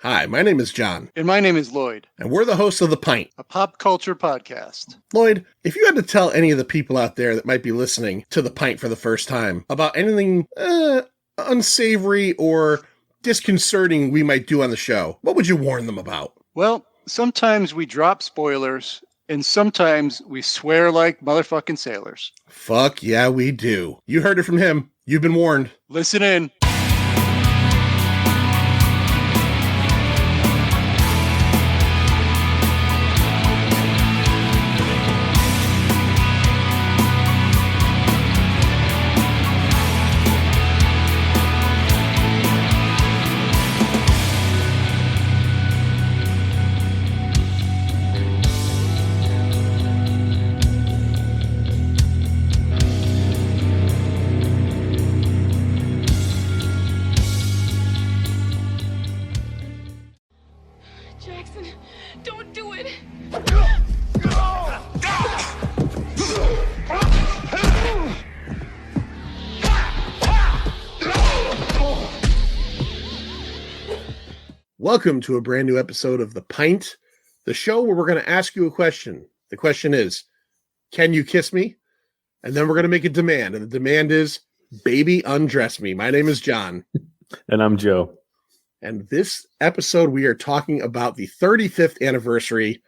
Hi, my name is John. And my name is Lloyd. And we're the hosts of The Pint, a pop culture podcast. Lloyd, if you had to tell any of the people out there that might be listening to The Pint for the first time about anything unsavory or disconcerting we might do on the show, what would you warn them about? Well, sometimes we drop spoilers, and sometimes we swear like motherfucking sailors. Fuck yeah, we do. You heard it from him. You've been warned. Listen in. Jackson, don't do it. Welcome to a brand new episode of The Pint, the show where we're going to ask you a question. The question is, can you kiss me? And then we're going to make a demand. And the demand is, baby, undress me. My name is John. And I'm Joe. And this episode, we are talking about the 35th anniversary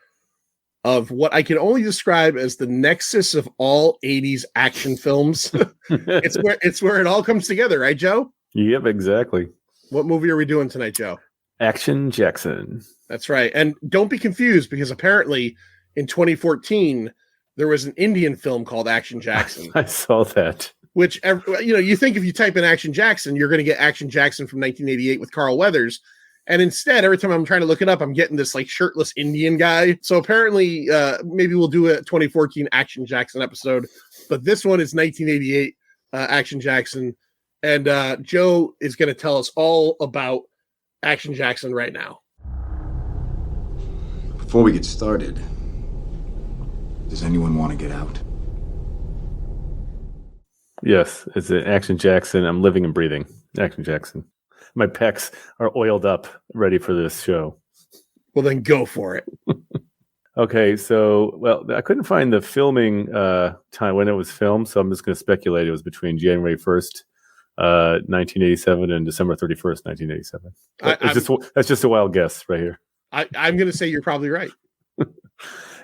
of what I can only describe as the nexus of all 80s action films. It's where it all comes together, right, Joe? Yep, exactly. What movie are we doing tonight, Joe? Action Jackson. That's right. And don't be confused, because apparently in 2014, there was an Indian film called Action Jackson. I saw that. Which, you think if you type in Action Jackson, you're going to get Action Jackson from 1988 with Carl Weathers. And instead, every time I'm trying to look it up, I'm getting this like shirtless Indian guy. So apparently, maybe we'll do a 2014 Action Jackson episode. But this one is 1988 Action Jackson. And Joe is going to tell us all about Action Jackson right now. Before we get started, does anyone want to get out? Yes, it's an Action Jackson. I'm living and breathing. Action Jackson. My pecs are oiled up, ready for this show. Well, then go for it. Okay, so, I couldn't find the filming time when it was filmed, so I'm just going to speculate it was between January 1st, 1987 and December 31st, 1987. That's just a wild guess right here. I'm going to say you're probably right.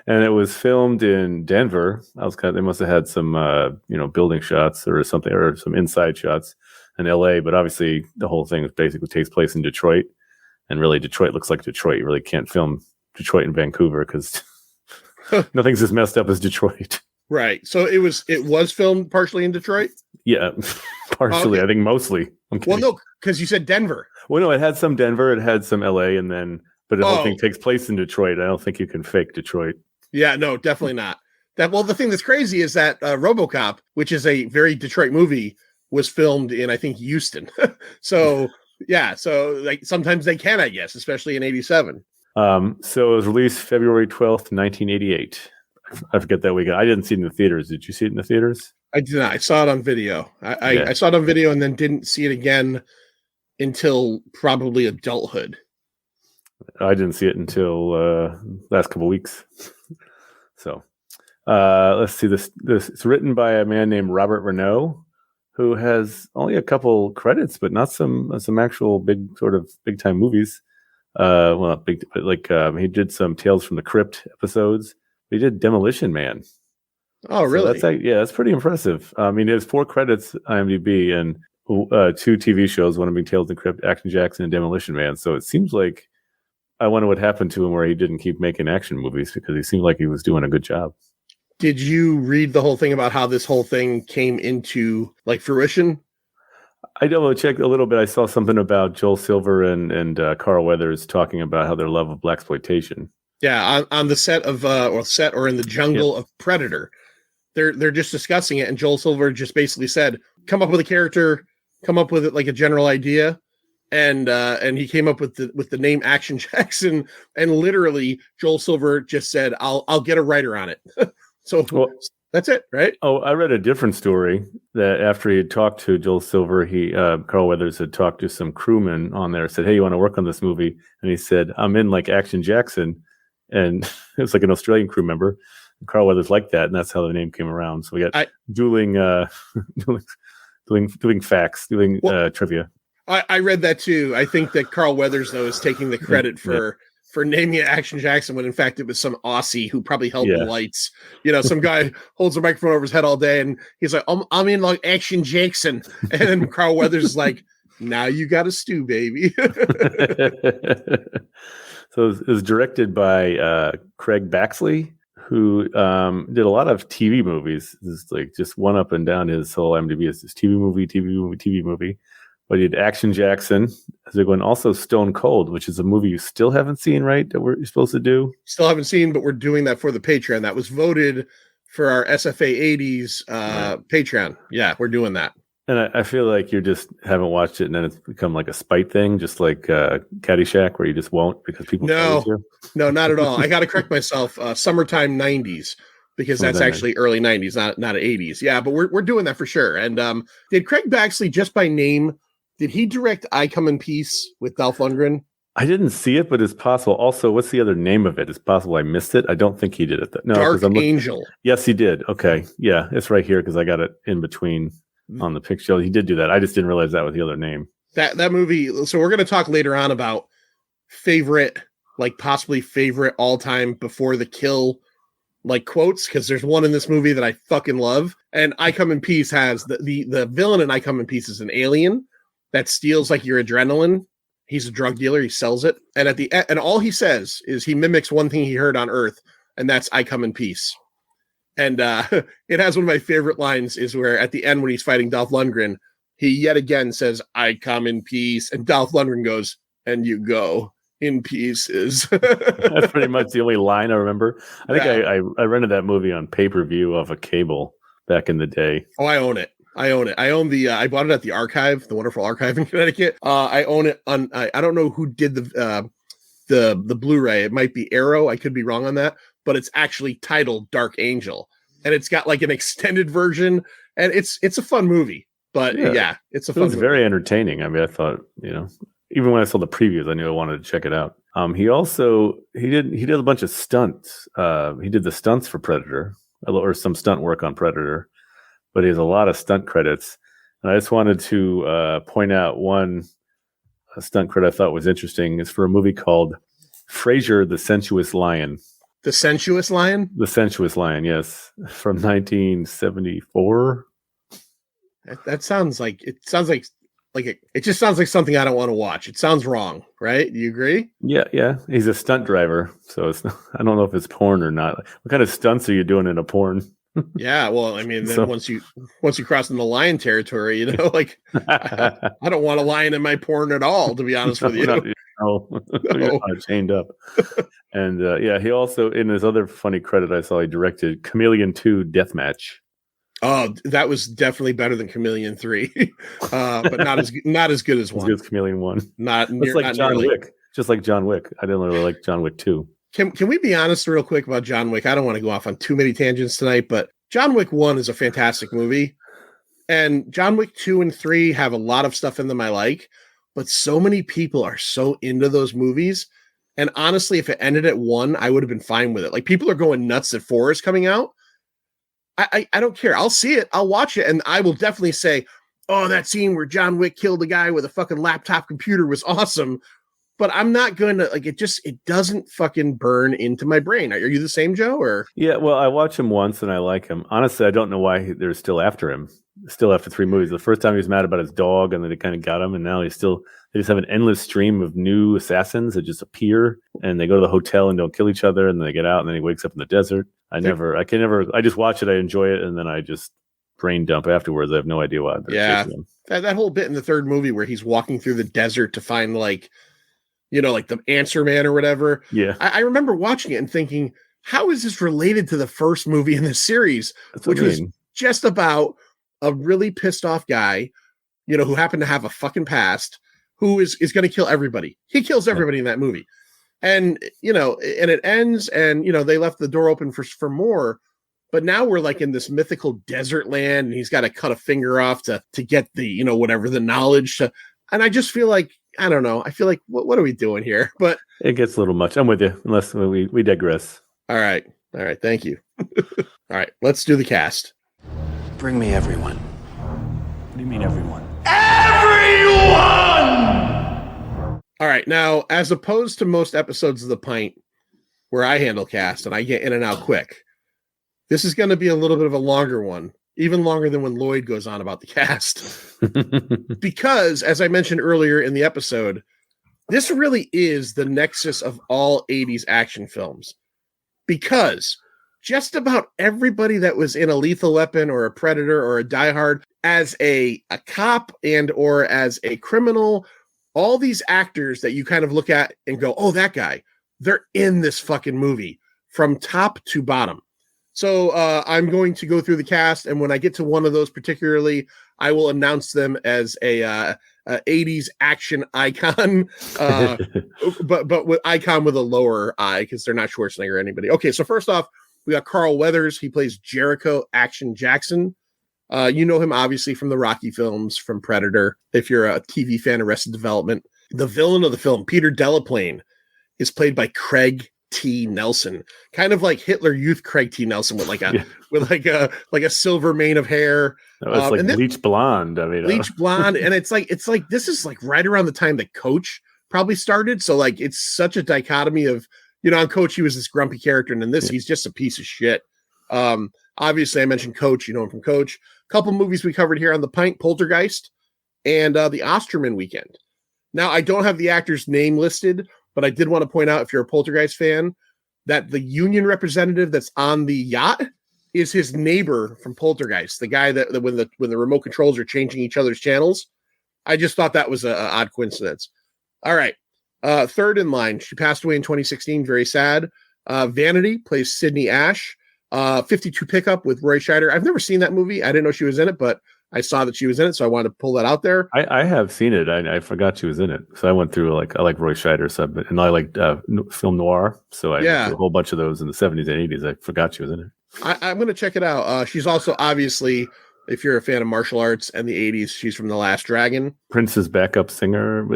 And it was filmed in Denver. They must have had some, building shots or something, or some inside shots in LA. But obviously, the whole thing basically takes place in Detroit, and really, Detroit looks like Detroit. You really can't film Detroit and Vancouver because nothing's as messed up as Detroit. Right. So it was filmed partially in Detroit. Yeah, partially. Okay. I think mostly. Well, no, because you said Denver. Well, no, it had some Denver, it had some LA, but the whole thing takes place in Detroit. I don't think you can fake Detroit. Yeah, no, definitely not. The thing that's crazy is that RoboCop, which is a very Detroit movie, was filmed in, I think, Houston. So like sometimes they can, I guess, especially in 87. So it was released February 12th, 1988. I forget that weekend. I didn't see it in the theaters. Did you see it in the theaters? I did not. I saw it on video. I saw it on video and then didn't see it again until probably adulthood. I didn't see it until last couple weeks. So let's see this. It's written by a man named Robert Renault, who has only a couple credits, but not some actual big time movies. Well, not big, but like he did some Tales from the Crypt episodes. He did Demolition Man. Oh, really? So that's pretty impressive. I mean, there's 4 credits IMDb and 2 TV shows, one of being Tales from the Crypt, Action Jackson, and Demolition Man. So it seems like I wonder what happened to him where he didn't keep making action movies, because he seemed like he was doing a good job. Did you read the whole thing about how this whole thing came into like fruition? I double checked a little bit. I saw something about Joel Silver and Carl Weathers talking about how their love of blaxploitation. Yeah, on the set of or in the jungle of Predator, they're just discussing it, and Joel Silver just basically said, "Come up with a character, come up with it like a general idea." And he came up with the name Action Jackson, and literally Joel Silver just said, "I'll get a writer on it." So That's it, right? Oh, I read a different story that after he had talked to Joel Silver, Carl Weathers had talked to some crewmen on there, said, "Hey, you want to work on this movie?" And he said, "I'm in like Action Jackson," and it was like an Australian crew member. And Carl Weathers liked that, and that's how the name came around. So we got dueling facts, trivia. I read that too. I think that Carl Weathers though is taking the credit for naming it Action Jackson when in fact it was some Aussie who probably held the lights. Some guy holds a microphone over his head all day and he's like, I'm in like Action Jackson. And then Carl Weathers is like, now you got a stew, baby. So it was directed by Craig Baxley, who did a lot of TV movies. This is like just one up and down his whole IMDb is this TV movie. But he did Action Jackson, as they're going, also Stone Cold, which is a movie you still haven't seen, right? That you're supposed to do? Still haven't seen, but we're doing that for the Patreon. That was voted for our SFA 80s Patreon. Yeah, we're doing that. And I feel like you just haven't watched it, and then it's become like a spite thing, just like Caddyshack, where you just won't because people No, not at all. I got to correct myself. Summertime 90s. Because that's actually early 90s, not 80s. Yeah, but we're doing that for sure. And did Craig Baxley, just by name, did he direct I Come in Peace with Dolph Lundgren? I didn't see it, but it's possible. Also, what's the other name of it? It's possible I missed it. I don't think he did it. No, Dark Angel. Yes, he did. Okay. Yeah, it's right here because I got it in between on the picture. He did do that. I just didn't realize that was the other name. That movie. So we're going to talk later on about possibly favorite all-time before the kill quotes, because there's one in this movie that I fucking love. And I Come in Peace has the villain in I Come in Peace is an alien that steals your adrenaline. He's a drug dealer. He sells it. And at the end, and all he says is he mimics one thing he heard on Earth, and that's I Come in Peace. And it has one of my favorite lines is where at the end when he's fighting Dolph Lundgren, he yet again says, I come in peace. And Dolph Lundgren goes, and you go in pieces. That's pretty much the only line I remember. I think I rented that movie on pay-per-view off a cable back in the day. Oh, I own it. I own the I bought it at the archive, the wonderful archive in Connecticut. I own it on I don't know who did the Blu-ray. It might be Arrow. I could be wrong on that, but it's actually titled Dark Angel. And it's got an extended version, and it's a fun movie. But yeah it's a fun movie. Very entertaining. I mean, I thought, even when I saw the previews, I knew I wanted to check it out. He did a bunch of stunts. He did the stunts for Predator, or some stunt work on Predator, but he has a lot of stunt credits. And I just wanted to point out one stunt credit I thought was interesting. It's for a movie called Frasier, the Sensuous Lion. The Sensuous Lion? The Sensuous Lion, yes, from 1974. That sounds like it just sounds like something I don't want to watch. It sounds wrong, right? Do you agree? Yeah. He's a stunt driver, so I don't know if it's porn or not. What kind of stunts are you doing in a porn? Yeah, well, I mean, then once you cross into lion territory, I don't want a lion in my porn at all, to be honest with you. No. You're not chained up. And he also, in his other funny credit I saw, he directed Chameleon 2 Deathmatch. Oh, that was definitely better than Chameleon 3, but not as good as 1. As good as Chameleon 1. It's like John Wick. Just like John Wick. I didn't really like John Wick 2. Can we be honest real quick about John Wick? I don't want to go off on too many tangents tonight, but John Wick 1 is a fantastic movie. And John Wick 2 and 3 have a lot of stuff in them I like, but so many people are so into those movies. And honestly, if it ended at 1, I would have been fine with it. People are going nuts that 4 is coming out. I don't care. I'll see it. I'll watch it. And I will definitely say, oh, that scene where John Wick killed a guy with a fucking laptop computer was awesome. But I'm not going to it doesn't fucking burn into my brain. Are you the same, Joe? Or yeah, well, I watch him once and I like him. Honestly, I don't know why they're still after him. Still after 3 movies. The first time he was mad about his dog, and then they kind of got him, and now they just have an endless stream of new assassins that just appear, and they go to the hotel and don't kill each other, and then they get out, and then he wakes up in the desert. I just watch it, I enjoy it, and then I just brain dump afterwards. I have no idea why. That whole bit in the 3rd movie where he's walking through the desert to find the Answer Man or whatever. Yeah. I remember watching it and thinking, how is this related to the first movie in the series? Which was just about a really pissed off guy, who happened to have a fucking past, who is going to kill everybody. He kills everybody in that movie. And, and it ends and, they left the door open for more, But now we're like in this mythical desert land, and he's got to cut a finger off to get the, whatever, the knowledge to. And I just feel like, I don't know. I feel like, what are we doing here? But it gets a little much. I'm with you, unless we digress. All right. Thank you. All right. Let's do the cast. Bring me everyone. What do you mean, everyone? All right. Now, as opposed to most episodes of The Pint, where I handle cast and I get in and out quick, this is going to be a little bit of a longer one, even longer than when Lloyd goes on about the cast. Because, as I mentioned earlier in the episode, this really is the nexus of all 80s action films. Because just about everybody that was in a Lethal Weapon or a Predator or a Die Hard as a cop and or as a criminal, all these actors that you kind of look at and go, oh, that guy, they're in this fucking movie from top to bottom. So I'm going to go through the cast, and when I get to one of those particularly, I will announce them as a 80s action icon, but with icon with a lower I, because they're not Schwarzenegger or anybody. Okay, so first off, we got Carl Weathers. He plays Jericho Action Jackson. You know him obviously from the Rocky films, from Predator. If you're a TV fan, Arrested Development. The villain of the film, Peter Delaplane, is played by Craig T. Nelson, kind of like Hitler Youth Craig T. Nelson with like a silver mane of hair. It's like bleach blonde. I mean, bleach blonde, and it's like this is like right around the time that Coach probably started. So like it's such a dichotomy of, on Coach he was this grumpy character, and in this he's just a piece of shit. Obviously I mentioned Coach, you know him from Coach. A couple movies we covered here on the Pint: Poltergeist and the Osterman Weekend. Now I don't have the actor's name listed, but I did want to point out, if you're a Poltergeist fan, that the union representative that's on the yacht is his neighbor from Poltergeist, the guy that when the remote controls are changing each other's channels. I just thought that was an odd coincidence. All right. Third in line, she passed away in 2016. Very sad. Vanity plays Sydney Ash. 52 Pickup with Roy Scheider. I've never seen that movie. I didn't know she was in it, but I saw that she was in it, so I wanted to pull that out there. I have seen it. I forgot she was in it. So I went through I like Roy Scheider stuff, and I like film noir. So I went through a whole bunch of those in the 70s and 80s. I forgot she was in it. I'm going to check it out. She's also obviously, if you're a fan of martial arts and the 80s, she's from The Last Dragon. Prince's backup singer.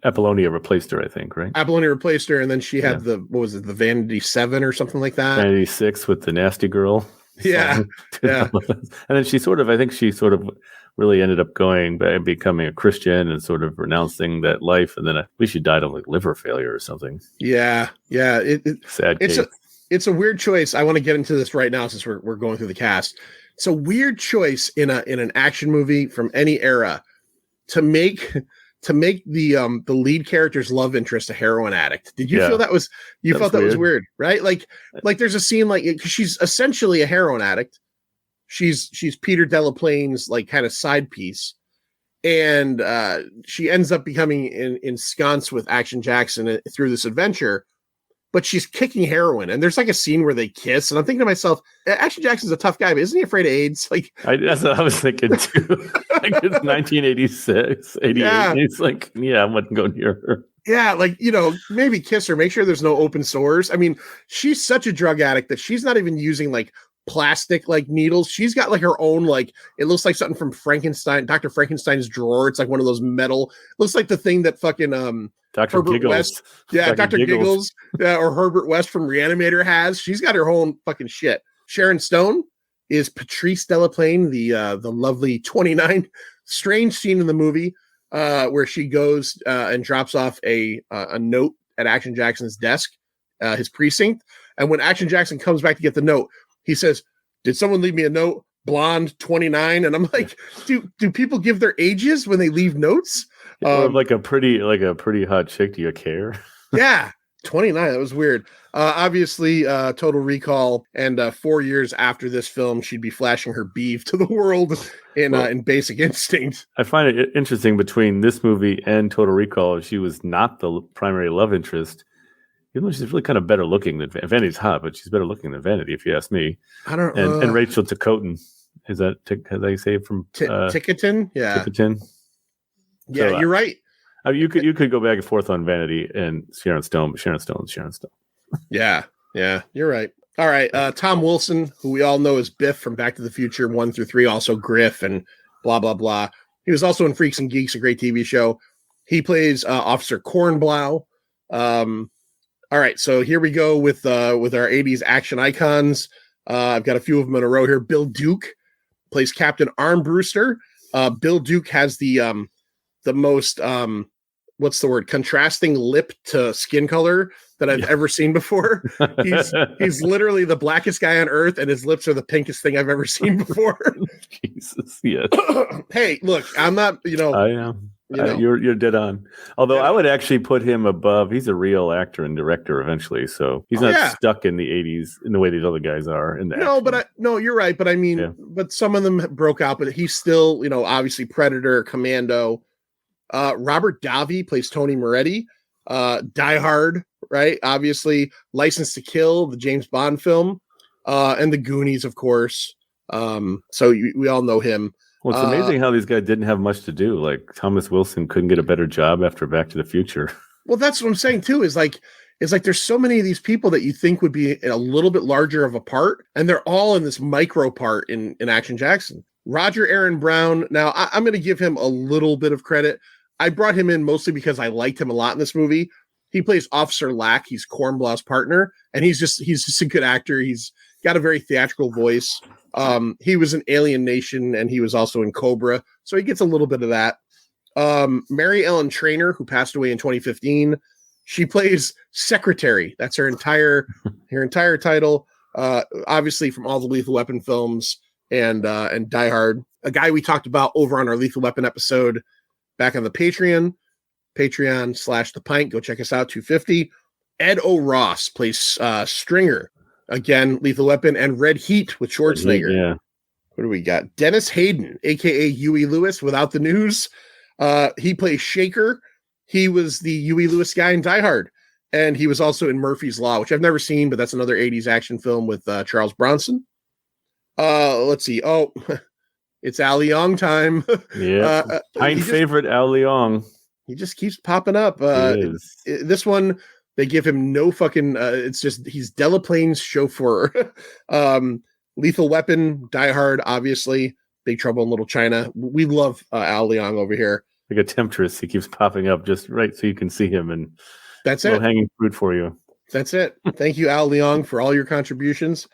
Apollonia replaced her, I think, right? Apollonia replaced her, and then she had the Vanity 7 or something like that? Vanity 6 with the Nasty Girl. Yeah. Yeah. And then she sort of really ended up becoming a Christian and sort of renouncing that life. And then I believe she died of like liver failure or something. Yeah. Yeah. Sad case. It's a weird choice. I want to get into this right now since we're going through the cast. It's a weird choice in an action movie from any era to make the lead character's love interest a heroin addict. Did you feel that was felt that was weird, right? Like there's a scene cause she's essentially a heroin addict. She's Peter Delaplane's like kind of side piece, and she ends up becoming ensconced with Action Jackson through this adventure. But she's kicking heroin, and there's like a scene where they kiss, and I'm thinking to myself, Action Jackson's a tough guy, but isn't he afraid of AIDS? That's what I was thinking too. Like it's 1986, 88. Yeah. He's like, I wouldn't go near her. Yeah, maybe kiss her, make sure there's no open sores. I mean, she's such a drug addict that she's not even using like plastic like needles. She's got like her own, like it looks like something from Dr. Frankenstein's drawer. It's like one of those metal, looks like the thing that fucking Dr. Herbert Giggles. West, Dr. Giggles, or Herbert West from Reanimator has. She's got her own fucking shit. Sharon Stone is Patrice Delaplane, the lovely 29. Strange scene in the movie where she goes and drops off a note at Action Jackson's desk, his precinct, and when Action Jackson comes back to get the note, he says, "Did someone leave me a note? Blonde, 29." And I'm like, do people give their ages when they leave notes? Like a pretty hot chick. Do you care? Yeah, 29. That was weird. Obviously, Total Recall, and 4 years after this film, she'd be flashing her beef to the world in Basic Instinct. I find it interesting between this movie and Total Recall, she was not the primary love interest. Even though she's really kind of better looking than Vanity's hot, but she's better looking than Vanity, if you ask me. I don't. And Rachel Ticotin, is that how they say it from Ticotin? Yeah, Ticotin. Yeah, so, you're right. I mean, you could go back and forth on Vanity and Sharon Stone, but Sharon Stone's Sharon Stone. Yeah, you're right. All right. Tom Wilson, who we all know as Biff from Back to the Future 1 through 3, also Griff and blah, blah, blah. He was also in Freaks and Geeks, a great TV show. He plays Officer Kornblau. All right. So here we go with our 80s action icons. I've got a few of them in a row here. Bill Duke plays Captain Armbruster. Bill Duke has the most, what's the word? Contrasting lip to skin color that I've ever seen before. He's literally the blackest guy on earth, and his lips are the pinkest thing I've ever seen before. Jesus, yes. Hey, look, I'm not, I am. You're dead on. Although I would actually put him above. He's a real actor and director eventually, so he's not stuck in the 80s in the way these other guys are. No, you're right. But I mean, but some of them broke out. But he's still, obviously Predator, Commando. Robert Davi plays Tony Moretti. Die Hard, right? Obviously, License to Kill, the James Bond film, and the Goonies, of course. So we all know him. Well, it's amazing how these guys didn't have much to do. Like Thomas Wilson couldn't get a better job after Back to the Future. Well, that's what I'm saying too. Is like there's so many of these people that you think would be a little bit larger of a part, and they're all in this micro part in Action Jackson. Roger Aaron Brown. Now I'm going to give him a little bit of credit. I brought him in mostly because I liked him a lot in this movie. He plays Officer Lack. He's Kornblau's partner, and he's just a good actor. He's got a very theatrical voice. He was in Alien Nation, and he was also in Cobra, so he gets a little bit of that. Mary Ellen Trainor, who passed away in 2015, she plays Secretary. That's her entire title. Obviously from all the Lethal Weapon films and Die Hard. A guy we talked about over on our Lethal Weapon episode back on the Patreon / the Pint. Go check us out. 250. Ed O'Ross plays Stringer. Again, Lethal Weapon and Red Heat with Schwarzenegger. Yeah. What do we got? Dennis Hayden, aka Huey Lewis, without the news. He plays Shaker. He was the Huey Lewis guy in Die Hard, and he was also in Murphy's Law, which I've never seen, but that's another 80s action film with Charles Bronson. Let's see. Oh, it's Al Leong time. Yeah, favorite Al Leong. He just keeps popping up. This one. They give him no fucking, it's just, he's Delaplane's chauffeur. Lethal Weapon, Die Hard, obviously, Big Trouble in Little China. We love Al Leong over here. Like a temptress, he keeps popping up just right so you can see him, and that's it. Hanging fruit for you. That's it. Thank you, Al Leong, for all your contributions.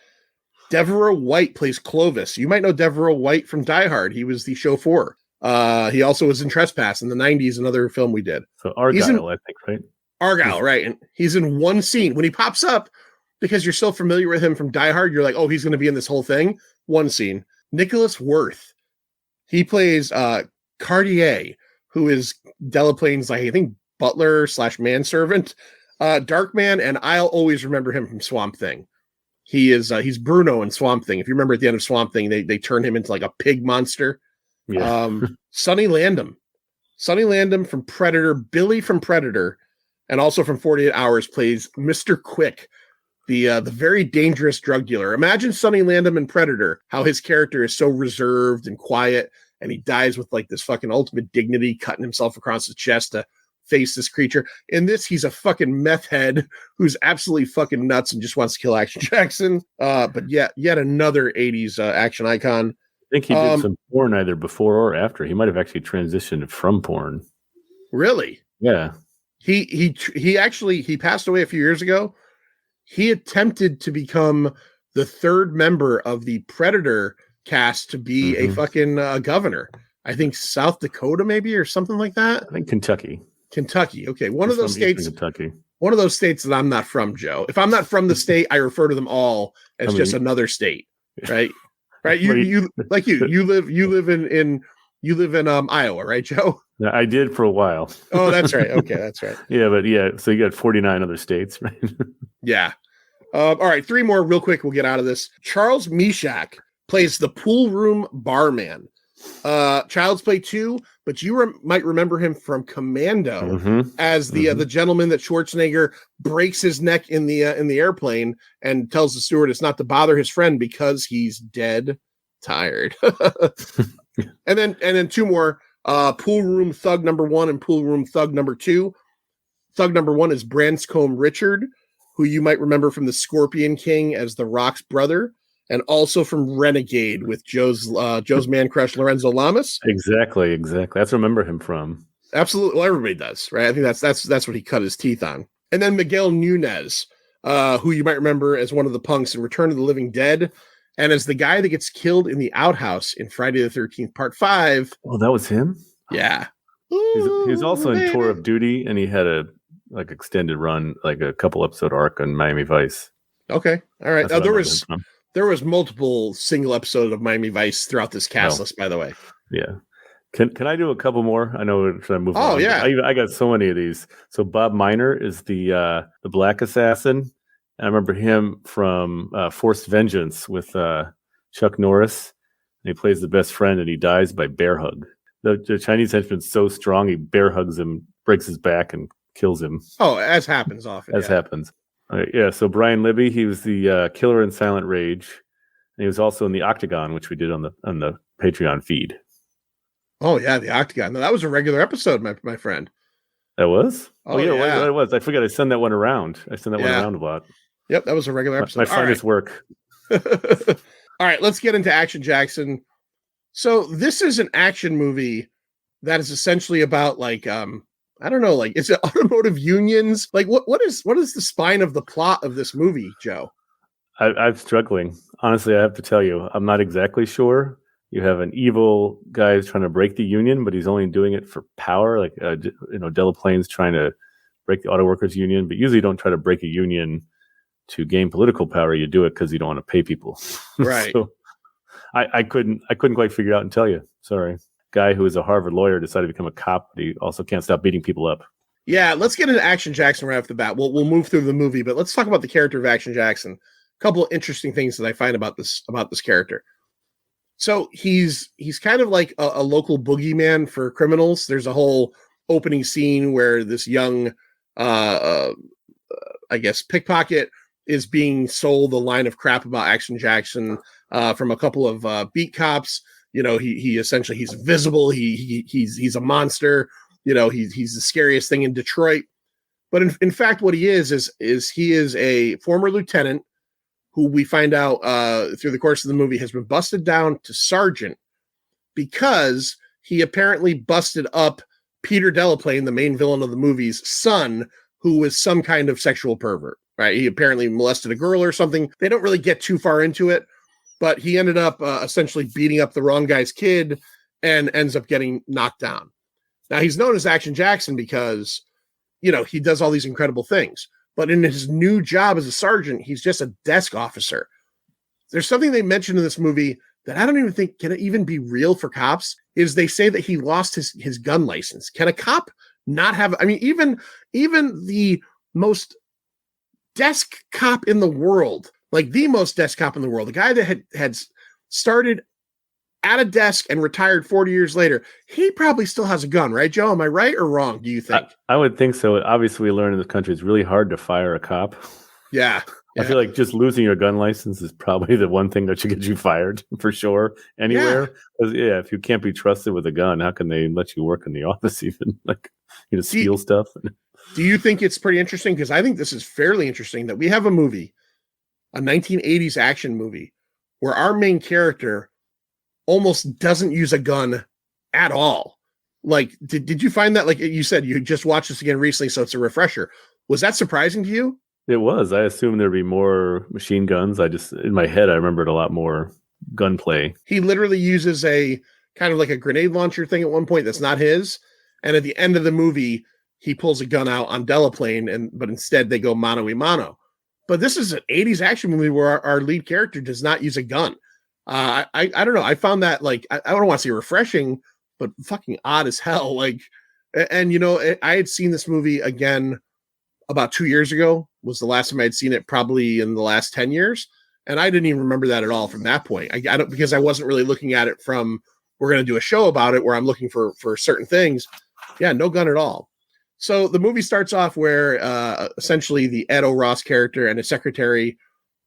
Devereaux White plays Clovis. You might know Devereaux White from Die Hard. He was the chauffeur. He also was in Trespass in the 90s, another film we did. So Argyle, I think, right? Argyle, right? And he's in one scene. When he pops up, because you're so familiar with him from Die Hard, you're like, oh, he's going to be in this whole thing. One scene. Nicholas Worth. He plays Cartier, who is Delaplane's, I think, butler / manservant. Darkman, and I'll always remember him from Swamp Thing. He's Bruno in Swamp Thing. If you remember at the end of Swamp Thing, they turn him into like a pig monster. Yeah. Sonny Landham from Predator, Billy from Predator, and also from 48 Hours plays Mr. Quick, the very dangerous drug dealer. Imagine Sonny Landham in Predator, how his character is so reserved and quiet, and he dies with like this fucking ultimate dignity, cutting himself across the chest to face this creature. In this, he's a fucking meth head who's absolutely fucking nuts and just wants to kill Action Jackson. But yet another 80s action icon. I think he did some porn either before or after. He might have actually transitioned from porn. Really? Yeah. He actually passed away a few years ago. He attempted to become the third member of the Predator cast to be a fucking governor. I think South Dakota maybe or something like that. I think Kentucky. Okay, one of those states. Kentucky. One of those states that I'm not from, Joe. If I'm not from the state, I refer to them all as just another state, right? Right? You live in Iowa, right, Joe? Yeah, I did for a while. Oh, that's right. Okay, that's right. So you got 49 other states, right? Yeah. All right, 3 more real quick. We'll get out of this. Charles Meshach plays the pool room barman. Child's Play 2, but you might remember him from Commando as the gentleman that Schwarzenegger breaks his neck in the airplane and tells the stewardess not to bother his friend because he's dead tired. and then 2 more. Pool Room Thug number 1 and Pool Room Thug number 2. Thug number 1 is Branscombe Richard, who you might remember from the Scorpion King as The Rock's brother, and also from Renegade with Joe's man crush Lorenzo Lamas. Exactly. That's where I remember him from. Absolutely. Well, everybody does, right? I think that's what he cut his teeth on. And then Miguel Nunez, who you might remember as one of the punks in Return of the Living Dead, and as the guy that gets killed in the outhouse in Friday the 13th, Part 5. Oh, that was him? Yeah. He's also in Tour of Duty, and he had a extended run, like a couple episode arc on Miami Vice. Okay. All right. That's There was multiple single episodes of Miami Vice throughout this cast list, by the way. Yeah. Can I do a couple more? I know should I move on? Oh, yeah. I got so many of these. So Bob Miner is the black assassin. And I remember him from Forced Vengeance with Chuck Norris. And he plays the best friend, and he dies by bear hug. The Chinese henchman's so strong, he bear hugs him, breaks his back, and kills him. Oh, as happens often. Happens. So Brian Libby, he was the killer in Silent Rage, and he was also in the Octagon, which we did on the Patreon feed. Oh yeah, the Octagon. No, that was a regular episode, my friend. That was? Oh yeah, it was. I forgot I sent that one around. One around a lot. Yep, that was a regular episode. My finest work. All right, let's get into Action Jackson. So this is an action movie that is essentially about I don't know, is it automotive unions? What is the spine of the plot of this movie, Joe? I'm struggling. Honestly, I have to tell you, I'm not exactly sure. You have an evil guy who's trying to break the union, but he's only doing it for power. Delaplane's trying to break the auto workers union, but usually you don't try to break a union to gain political power. You do it because you don't want to pay people. Right. So I couldn't quite figure it out and tell you. Sorry. Guy who is a Harvard lawyer decided to become a cop, but he also can't stop beating people up. Yeah, let's get into Action Jackson right off the bat. We'll move through the movie, but let's talk about the character of Action Jackson. A couple of interesting things that I find about this character. So he's kind of like a local boogeyman for criminals. There's a whole opening scene where this young, I guess, pickpocket is being sold a line of crap about Action Jackson from a couple of beat cops. He essentially, he's visible. He's a monster. He's the scariest thing in Detroit. But in fact, what he is he is a former lieutenant who we find out through the course of the movie has been busted down to sergeant because he apparently busted up Peter Delaplane, the main villain of the movie's son, who was some kind of sexual pervert, right? He apparently molested a girl or something. They don't really get too far into it, but he ended up essentially beating up the wrong guy's kid and ends up getting knocked down. Now, he's known as Action Jackson because, he does all these incredible things. But in his new job as a sergeant, he's just a desk officer. There's something they mentioned in this movie that I don't even think can even be real for cops, is they say that he lost his gun license. Can a cop not have, even the most desk cop in the world, the guy that had started at a desk and retired 40 years later, he probably still has a gun, right, Joe? Am I right or wrong, do you think? I would think so. Obviously, we learn in this country it's really hard to fire a cop. Yeah. I feel like just losing your gun license is probably the one thing that should get you fired for sure anywhere. Yeah. If you can't be trusted with a gun, how can they let you work in the office even? Steal stuff? Do you think it's pretty interesting? Because I think this is fairly interesting that we have a movie, a 1980s action movie, where our main character almost doesn't use a gun at all. Did you find that, like you said, you just watched this again recently, so it's a refresher. Was that surprising to you? It was. I assumed there'd be more machine guns. In my head, I remembered a lot more gunplay. He literally uses a kind of like a grenade launcher thing at one point that's not his. And at the end of the movie, he pulls a gun out on Delaplane, but instead they go mano a mano. But this is an 80s action movie where our lead character does not use a gun. I don't know. I found that I don't want to say refreshing, but fucking odd as hell. I had seen this movie again about 2 years ago was the last time I'd seen it, probably in the last 10 years. And I didn't even remember that at all from that point. I don't, because I wasn't really looking at it from, we're going to do a show about it where I'm looking for certain things. Yeah, no gun at all. So the movie starts off where essentially the Ed O'Ross character and his secretary,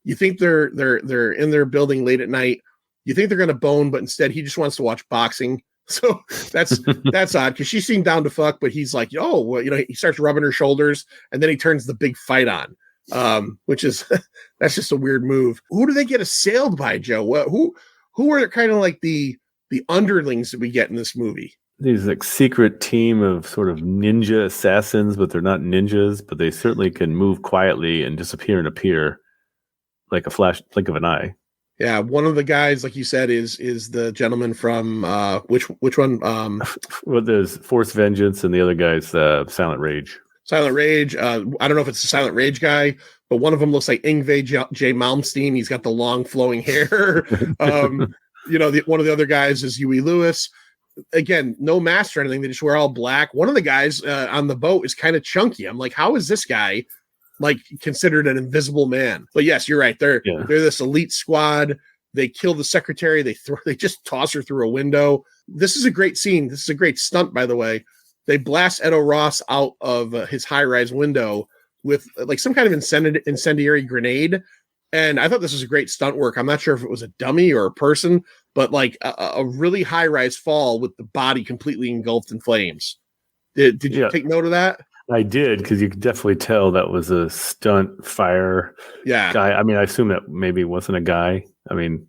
you think they're in their building late at night. You think they're going to bone, but instead he just wants to watch boxing. So that's odd because she seemed down to fuck, but he's like, he starts rubbing her shoulders and then he turns the big fight on. which is that's just a weird move. Who do they get assailed by, Joe? Who are kind of like the underlings that we get in this movie? These like secret team of sort of ninja assassins, but they're not ninjas, but they certainly can move quietly and disappear and appear like a flash, blink of an eye. Yeah, one of the guys, like you said, is the gentleman from which one? Well, there's Force Vengeance, and the other guy's Silent Rage. Silent Rage. I don't know if it's the Silent Rage guy, but one of them looks like Yngwie J. Malmsteen. He's got the long flowing hair. One of the other guys is Huey Lewis. Again, no mask or anything. They just wear all black. One of the guys on the boat is kind of chunky. I'm like, how is this guy like considered an invisible man? But yes, you're right. They're this elite squad. They kill the secretary. They just toss her through a window. This is a great scene. This is a great stunt, by the way. They blast Edo Ross out of his high-rise window with like some kind of incendiary grenade. And I thought this was a great stunt work. I'm not sure if it was a dummy or a person, but like a really high-rise fall with the body completely engulfed in flames. Did you take note of that? I did, because you could definitely tell that was a stunt fire guy. I mean, I assume that maybe wasn't a guy. I mean,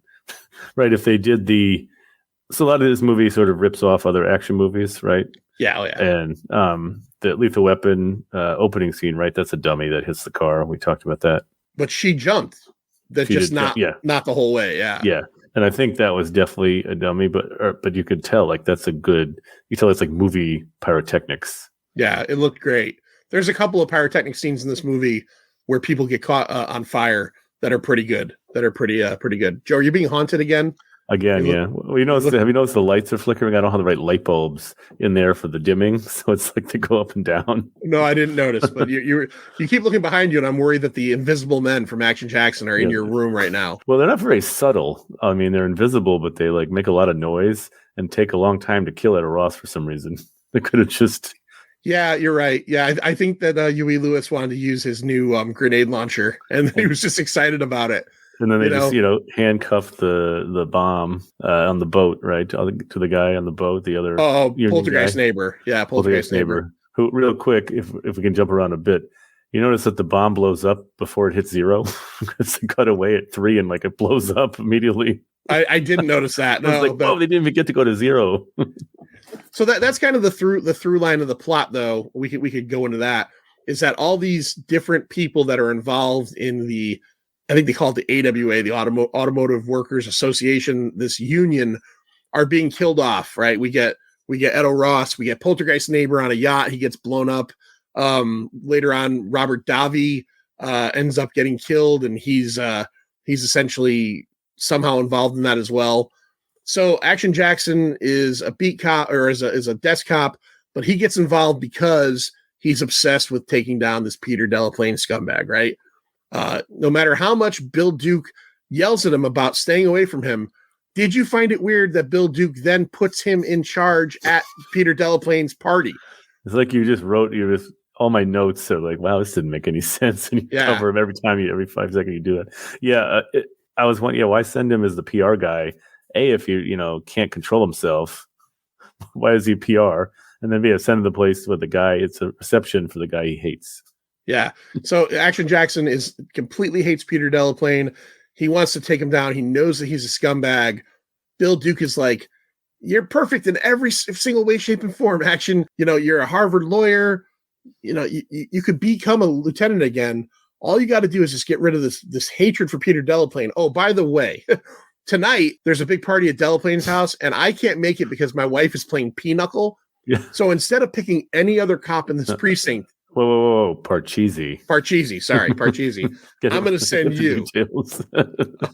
right, if they did so a lot of this movie sort of rips off other action movies, right? Yeah, oh yeah. And the Lethal Weapon opening scene, right? That's a dummy that hits the car. We talked about that. But she jumped. That's just not the whole way. Yeah. Yeah. And I think that was definitely a dummy, but you could tell like that's you tell it's like movie pyrotechnics. Yeah, it looked great. There's a couple of pyrotechnic scenes in this movie where people get caught on fire that are pretty good. Pretty good. Joe, are you being haunted again? Again, yeah. Well, have you noticed the lights are flickering? I don't have the right light bulbs in there for the dimming, so it's like they go up and down. No, I didn't notice, but you keep looking behind you, and I'm worried that the invisible men from Action Jackson are in your room right now. Well, they're not very subtle. I mean, they're invisible, but they like make a lot of noise and take a long time to kill Edo Ross for some reason. They could have just. Yeah, you're right. Yeah, I think that Huey Lewis wanted to use his new grenade launcher, and he was just excited about it. And then they just handcuffed the bomb on the boat, right, to the guy on the boat. The other poltergeist neighbor. Yeah, poltergeist neighbor. Who, real quick, if we can jump around a bit, you notice that the bomb blows up before it hits 0. It's cut away at 3 and like it blows up immediately. I didn't notice that. No, like, they didn't even get to go to 0. So that's kind of the through line of the plot, though. We could go into that. Is that all these different people that are involved in the, I think they call it the AWA, the Automotive Workers Association, this union, are being killed off, right? We get Edo Ross, we get poltergeist neighbor on a yacht, he gets blown up. Later on, Robert Davi ends up getting killed, and he's essentially somehow involved in that as well. So Action Jackson is a beat cop, or is a desk cop, but he gets involved because he's obsessed with taking down this Peter Delaplane scumbag, right? No matter how much Bill Duke yells at him about staying away from him, did you find it weird that Bill Duke then puts him in charge at Peter Delaplane's party? It's like all my notes are like, wow, this didn't make any sense. And you cover him every 5 seconds you do that. Yeah. I was wondering, why send him as the PR guy? If you can't control himself, why is he PR? And then send him the place with the guy. It's a reception for the guy he hates. Yeah. So Action Jackson completely hates Peter Delaplane. He wants to take him down. He knows that he's a scumbag. Bill Duke is like, you're perfect in every single way, shape, and form. Action, you're a Harvard lawyer. You could become a lieutenant again. All you got to do is just get rid of this hatred for Peter Delaplane. Oh, by the way, tonight there's a big party at Delaplane's house, and I can't make it because my wife is playing pinochle. Yeah. So instead of picking any other cop in this precinct, whoa, Parcheesi. Sorry, Parcheesi. I'm going to send you.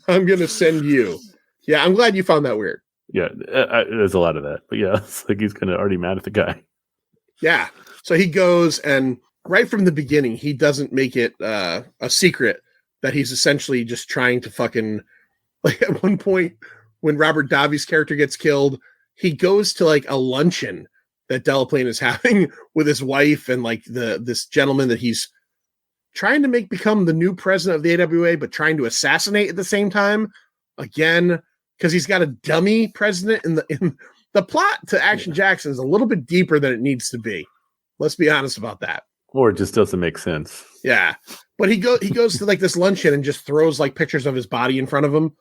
I'm going to send you. Yeah, I'm glad you found that weird. Yeah, there's a lot of that. But yeah, it's like he's kind of already mad at the guy. Yeah. So he goes, and right from the beginning, he doesn't make it a secret that he's essentially just trying to fucking, like at one point when Robert Davi's character gets killed, he goes to like a luncheon that Delaplane is having with his wife and like this gentleman that he's trying to make become the new president of the AWA, but trying to assassinate at the same time. Again, because he's got a dummy president in the plot to Action Jackson is a little bit deeper than it needs to be. Let's be honest about that. Or it just doesn't make sense. Yeah. But he goes to like this luncheon and just throws like pictures of his body in front of him.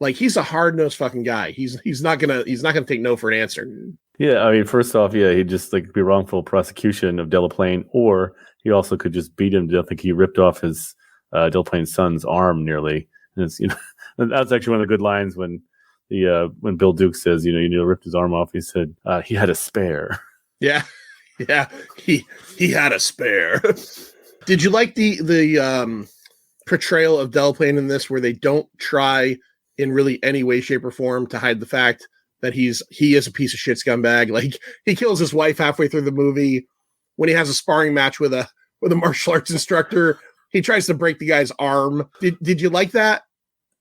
Like he's a hard-nosed fucking guy. He's not gonna take no for an answer. Yeah, I mean, first off, yeah, he'd just like be wrongful prosecution of Delaplane, or he also could just beat him to death. I think he ripped off his Delaplane's son's arm nearly. And it's, you know, that's actually one of the good lines when when Bill Duke says, you know, you need to rip his arm off. He said he had a spare. Yeah, yeah, he had a spare. Did you like the portrayal of Delaplane in this, where they don't try in really any way, shape, or form to hide the fact that he is a piece of shit scumbag? Like he kills his wife halfway through the movie. When he has a sparring match with a martial arts instructor, he tries to break the guy's arm. Did you like that?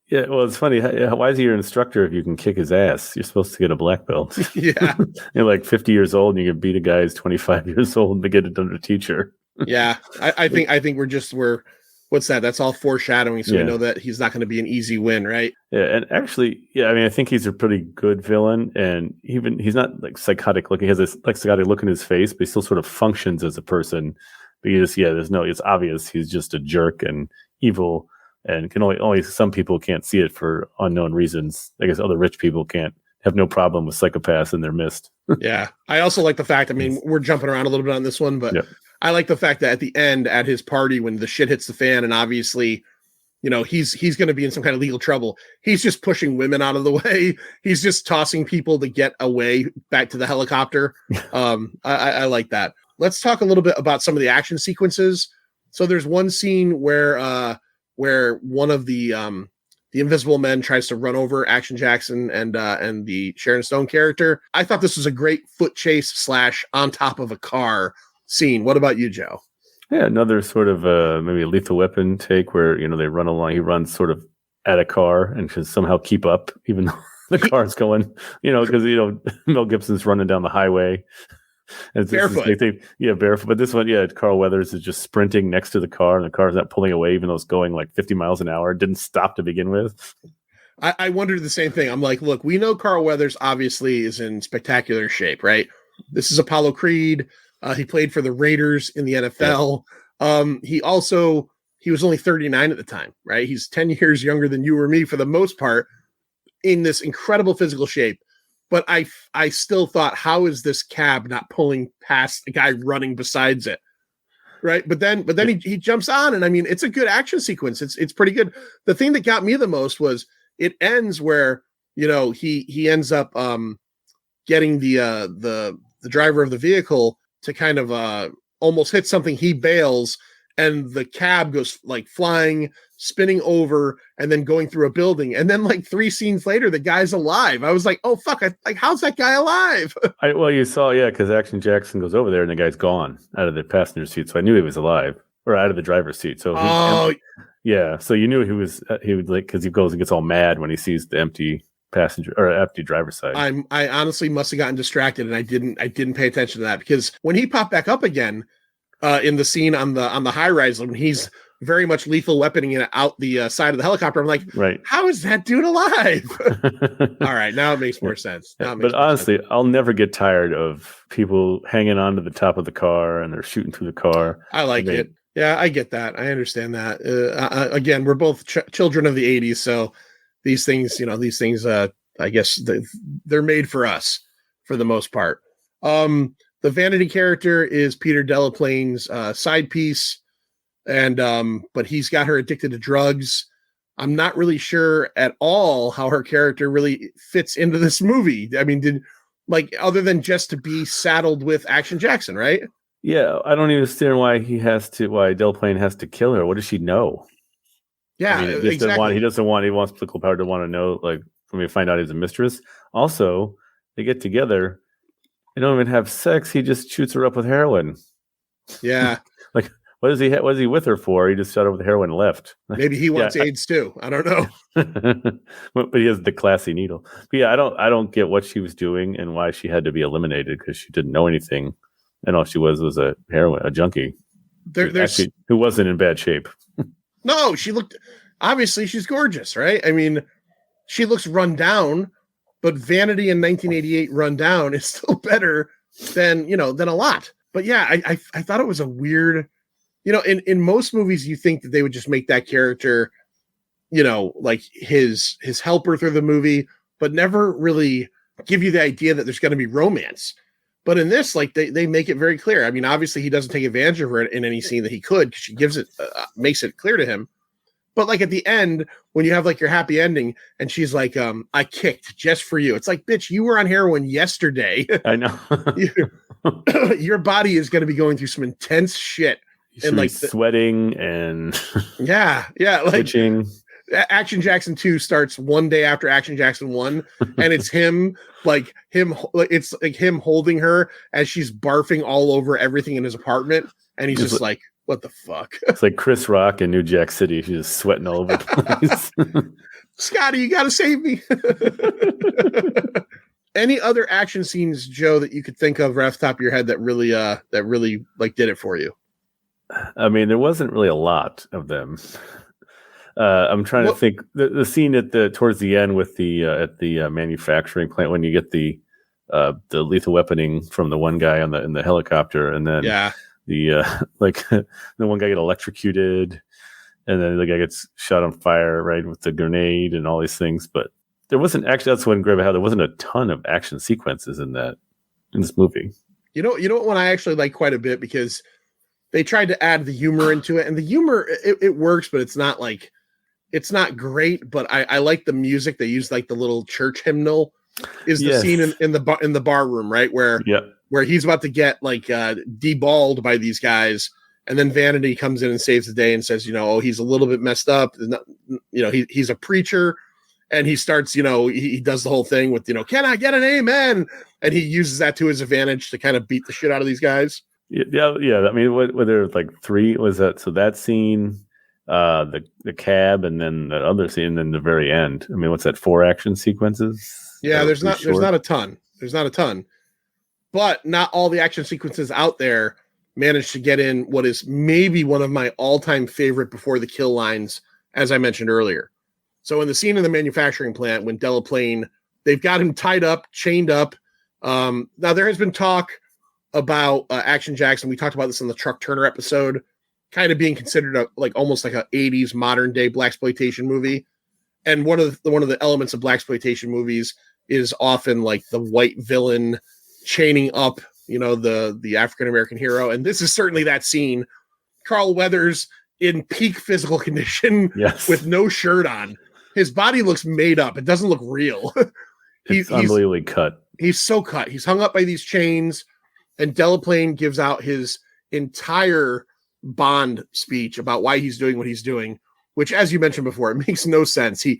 Yeah, well, it's funny. Why is he your instructor if you can kick his ass? You're supposed to get a black belt. Yeah. You're like 50 years old and you can beat a guy who's 25 years old to get it under teacher. Yeah. I think we're what's that? That's all foreshadowing. So we know that he's not going to be an easy win, right? Yeah, and actually, yeah, I mean, I think he's a pretty good villain, and he's not like psychotic looking. He has this like psychotic look in his face, but he still sort of functions as a person. But it's obvious he's just a jerk and evil, and can only some people can't see it for unknown reasons. I guess other rich people have no problem with psychopaths in their midst. Yeah, I also like the fact. I mean, we're jumping around a little bit on this one, but. Yeah. I like the fact that at the end, at his party, when the shit hits the fan, and obviously, you know, he's going to be in some kind of legal trouble, he's just pushing women out of the way. He's just tossing people to get away back to the helicopter. I like that. Let's talk a little bit about some of the action sequences. So there's one scene where one of the Invisible Men tries to run over Action Jackson and the Sharon Stone character. I thought this was a great foot chase / on top of a car scene. What about you, Joe? Yeah, another sort of maybe a Lethal Weapon take where, you know, they run along. He runs sort of at a car and can somehow keep up, even though the car's going, you know, because, you know, Mel Gibson's running down the highway. And barefoot. Barefoot. But this one, Carl Weathers is just sprinting next to the car, and the car's not pulling away, even though it's going like 50 miles an hour. It didn't stop to begin with. I wondered the same thing. I'm like, look, we know Carl Weathers obviously is in spectacular shape, right? This is Apollo Creed. He played for the Raiders in the NFL. Yeah. He was only 39 at the time, right? He's 10 years younger than you or me for the most part, in this incredible physical shape. But I still thought, how is this cab not pulling past a guy running besides it? Right. But then he jumps on, and I mean, it's a good action sequence. It's pretty good. The thing that got me the most was it ends where, you know, he ends up getting the driver of the vehicle to kind of almost hit something. He bails, and the cab goes like flying, spinning over, and then going through a building. And then like 3 scenes later, the guy's alive. I was like, oh fuck, how's that guy alive? Well, you saw, because Action Jackson goes over there and the guy's gone out of the passenger seat. So I knew he was alive, or out of the driver's seat. So so you knew he would like, because he goes and gets all mad when he sees the empty passenger or empty driver's side. I honestly must have gotten distracted, and I didn't pay attention to that, because when he popped back up again in the scene on the high rise, when he's very much lethal weaponing it out the side of the helicopter, I'm like, right, how is that dude alive? All right, now it makes more sense. But honestly, I'll never get tired of people hanging on to the top of the car and they're shooting through the car. I like it. Yeah, I get that. I understand that. Again, we're both children of the 80s, so these things, I guess they're made for us for the most part. The Vanity character is Peter Delaplane's side piece, and but he's got her addicted to drugs. I'm not really sure at all how her character really fits into this movie. I mean, other than just to be saddled with Action Jackson, right? Yeah, I don't even understand why Delaplane has to kill her. What does she know? Yeah, exactly. He wants political power to want to know, like, when we find out he's a mistress. Also, they get together. They don't even have sex. He just shoots her up with heroin. Yeah. Like, what is he with her for? He just shot her with heroin and left. Maybe he wants AIDS too. I don't know. But he has the classy needle. But yeah, I don't get what she was doing and why she had to be eliminated, because she didn't know anything. And all she was a junkie. Who wasn't in bad shape. No, obviously she's gorgeous, right? I mean, she looks run down, but Vanity in 1988 run down is still better than a lot. But yeah, I thought it was a weird, in most movies, you think that they would just make that character, like his helper through the movie, but never really give you the idea that there's going to be romance. But in this, like they make it very clear. I mean, obviously he doesn't take advantage of her in any scene that he could, because she makes it clear to him. But like at the end, when you have like your happy ending and she's like, I kicked just for you. It's like, bitch, you were on heroin yesterday. I know. Your body is going to be going through some intense shit. And like sweating and yeah. Like twitching. Action Jackson 2 starts one day after Action Jackson 1, and it's him holding her as she's barfing all over everything in his apartment, and he's just like, what the fuck? It's like Chris Rock in New Jack City. She's just sweating all over the place. Scotty, you gotta save me. Any other action scenes, Joe, that you could think of right off the top of your head that really like did it for you? I mean, there wasn't really a lot of them. I'm trying to think the scene towards the end with at the manufacturing plant when you get the lethal weaponing from the one guy in the helicopter, and then the one guy get electrocuted, and then the guy gets shot on fire right with the grenade and all these things. But there wasn't actually. That's when Greg had. There wasn't a ton of action sequences in this movie. You know what one I actually like quite a bit, because they tried to add the humor into it, and the humor it works, but it's not great. But I like the music. They use like the little church hymnal. Is the scene in the bar room, right, where he's about to get like deballed by these guys, and then Vanity comes in and saves the day and says, he's a little bit messed up. He's a preacher, and he starts, he does the whole thing with, can I get an amen? And he uses that to his advantage to kind of beat the shit out of these guys. Yeah. I mean, were there like three? Was that so? That scene, the cab, and then the other scene, and then the very end. I mean, what's that? 4 action sequences? Yeah, there's not a ton. There's not a ton, but not all the action sequences out there managed to get in what is maybe one of my all-time favorite before the kill lines, as I mentioned earlier. So in the scene in the manufacturing plant, when Delaplane, they've got him tied up, chained up. Now there has been talk about Action Jackson. We talked about this in the Truck Turner episode, kind of being considered almost like a 80s modern day blaxploitation movie. And one of the elements of blaxploitation movies is often like the white villain chaining up, the African American hero. And this is certainly that scene. Carl Weathers in peak physical condition, with no shirt on. His body looks made up. It doesn't look real. He's unbelievably cut. He's so cut. He's hung up by these chains, and Delaplane gives out his entire Bond speech about why he's doing what he's doing, which, as you mentioned before, it makes no sense. He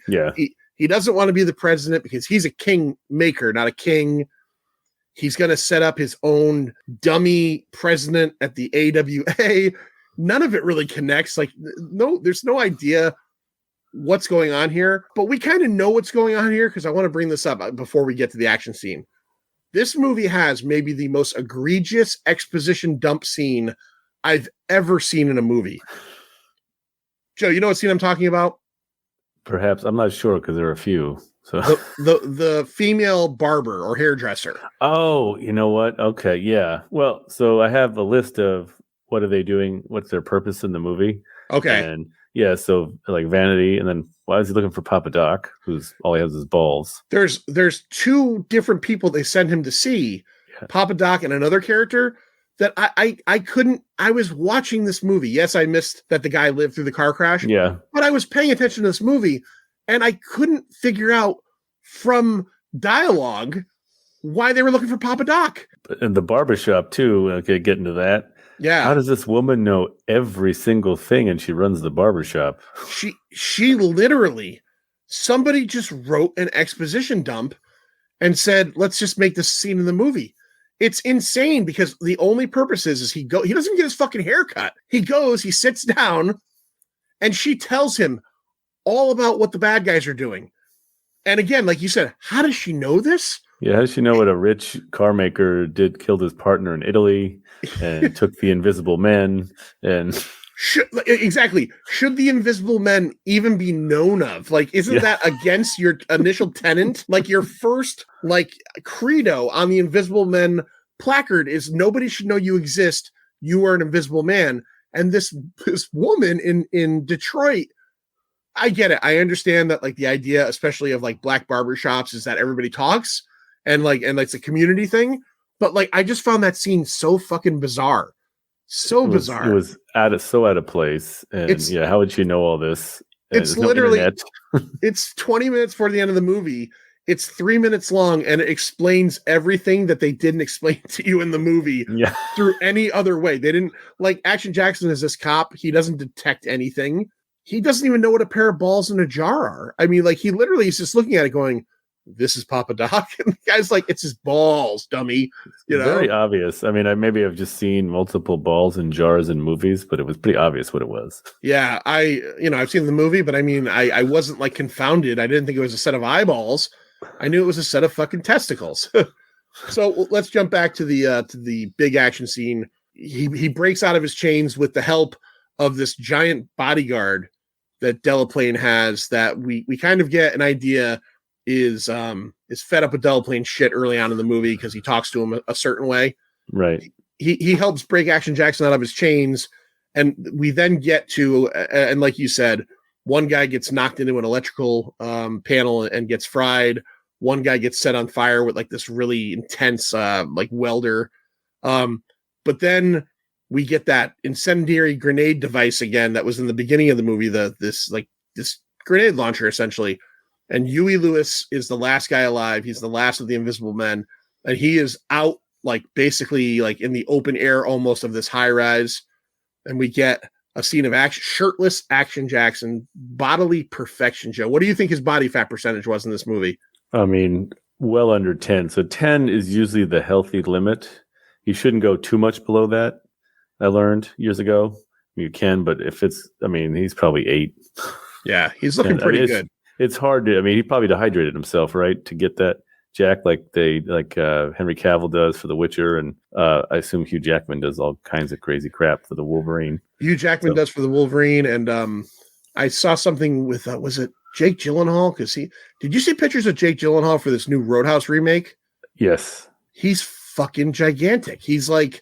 doesn't want to be the president because he's a king maker, not a king. He's going to set up his own dummy president at the AWA. None of it really connects. Like, no, there's no idea what's going on here, but we kind of know what's going on here, because I want to bring this up before we get to the action scene. This movie has maybe the most egregious exposition dump scene I've ever seen in a movie. Joe, you know what scene I'm talking about? Perhaps. I'm not sure, because there are a few. So the female barber or hairdresser. Oh, you know what? Okay, yeah. Well, so I have a list of what are they doing? What's their purpose in the movie? Okay. And yeah, so like Vanity, and then why is he looking for Papa Doc, who's all he has is balls? There's 2 different people they send him to see, Papa Doc and another character that I was watching this movie. Yes, I missed that the guy lived through the car crash. Yeah. But I was paying attention to this movie, and I couldn't figure out from dialogue why they were looking for Papa Doc. And the barbershop too. Okay, get into that. Yeah. How does this woman know every single thing, and she runs the barbershop? She literally, somebody just wrote an exposition dump and said, let's just make this scene in the movie. It's insane, because the only purpose is he doesn't get his fucking hair cut. He goes, he sits down, and she tells him all about what the bad guys are doing. And again, like you said, how does she know this? Yeah, how does she know what a rich car maker killed his partner in Italy and took the Invisible Men? And exactly. Should the Invisible Men even be known of? Like, isn't that against your initial tenant? Like, your first credo on the Invisible Men placard is nobody should know you exist. You are an invisible man. And this woman in Detroit, I get it. I understand that, like, the idea, especially of like black barbershops, is that everybody talks and it's a community thing. But like, I just found that scene so fucking bizarre. So bizarre. It was so out of place. And how would she know all this? It's There's literally, no internet. it's 20 minutes before the end of the movie. It's 3 minutes long, and it explains everything that they didn't explain to you in the movie through any other way. They didn't, like, Action Jackson is this cop. He doesn't detect anything. He doesn't even know what a pair of balls in a jar are. I mean, like, he literally is just looking at it going, this is Papa Doc. And the guy's like, it's his balls, dummy. You know? Very obvious. I mean, I've just seen multiple balls in jars in movies, but it was pretty obvious what it was. Yeah, I've seen the movie, but I mean, I wasn't like confounded. I didn't think it was a set of eyeballs. I knew it was a set of fucking testicles. So let's jump back to the big action scene. He breaks out of his chains with the help of this giant bodyguard that Delaplane has, that we kind of get an idea is fed up with Delaplane's shit early on in the movie because he talks to him a certain way. Right. He helps break Action Jackson out of his chains, and we then get to and like you said, one guy gets knocked into an electrical panel and gets fried. One guy gets set on fire with like this really intense like welder. But then we get that incendiary grenade device again that was in the beginning of the movie, this grenade launcher essentially. And Huey Lewis is the last guy alive. He's the last of the Invisible Men, and he is out like basically like in the open air almost of this high rise. And we get a scene of shirtless Action Jackson, bodily perfection. Joe, what do you think his body fat percentage was in this movie? I mean, well under 10. So 10 is usually the healthy limit. You shouldn't go too much below that. I learned years ago. You can, but if it's, I mean, he's probably 8. Yeah, he's looking pretty good. It's hard to, I mean, he probably dehydrated himself, right, to get that jack like Henry Cavill does for The Witcher, and I assume Hugh Jackman does all kinds of crazy crap for the Wolverine. Hugh Jackman does for the Wolverine, and I saw something with was it Jake Gyllenhaal? Because did you see pictures of Jake Gyllenhaal for this new Roadhouse remake? Yes, he's fucking gigantic. He's like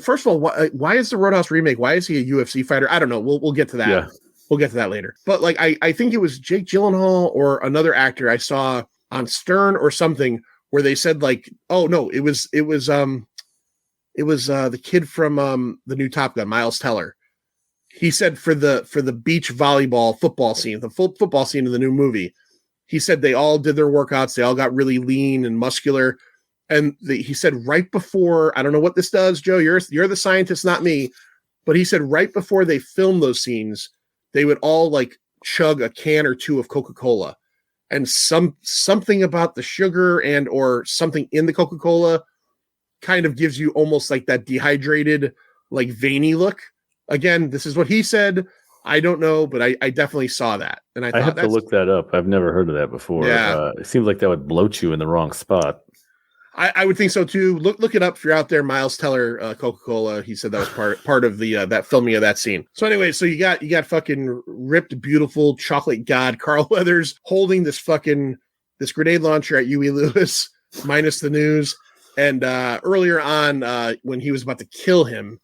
first of all, why is the Roadhouse remake? Why is he a UFC fighter? I don't know. We'll get to that. Yeah. We'll get to that later. But like I think it was Jake Gyllenhaal or another actor I saw on Stern or something where they said like, oh no, it was the kid from the new Top Gun, Miles Teller. He said for the beach volleyball football scene, the football scene of the new movie, he said they all did their workouts, they all got really lean and muscular. And he said right before, I don't know what this does, Joe, you're the scientist, not me, but he said right before they filmed those scenes, they would all like chug a can or two of Coca-Cola, and something about the sugar and or something in the Coca-Cola kind of gives you almost like that dehydrated, like veiny look. Again, this is what he said. I don't know, but I definitely saw that. And I have to look that up. I've never heard of that before. Yeah. It seems like that would bloat you in the wrong spot. I would think so too. Look it up if you're out there. Miles Teller, Coca-Cola. He said that was part of the that filming of that scene. So anyway, so you got fucking ripped, beautiful chocolate god Carl Weathers holding this grenade launcher at Huey Lewis, minus the news. And earlier on, when he was about to kill him,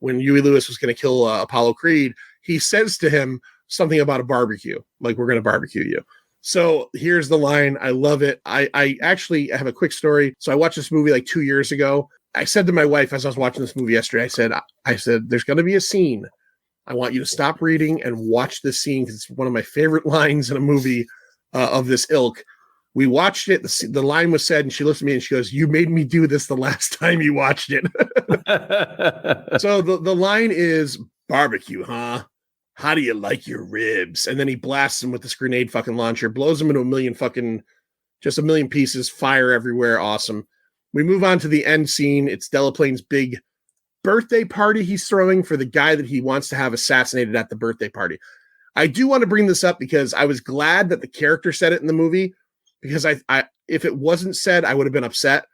when Huey Lewis was going to kill Apollo Creed, he says to him something about a barbecue, like we're going to barbecue you. So here's the line. I love it. I actually have a quick story. So I watched this movie like 2 years ago. I said to my wife as I was watching this movie yesterday, I said, there's going to be a scene. I want you to stop reading and watch this scene because it's one of my favorite lines in a movie of this ilk. We watched it. The line was said, and she looks at me and she goes, "You made me do this the last time you watched it." So the line is, "Barbecue, huh? How do you like your ribs?" And then he blasts him with this grenade fucking launcher, blows him into a million pieces, fire everywhere. Awesome. We move on to the end scene. It's Delaplane's big birthday party he's throwing for the guy that he wants to have assassinated at the birthday party. I do want to bring this up because I was glad that the character said it in the movie, because I if it wasn't said, I would have been upset.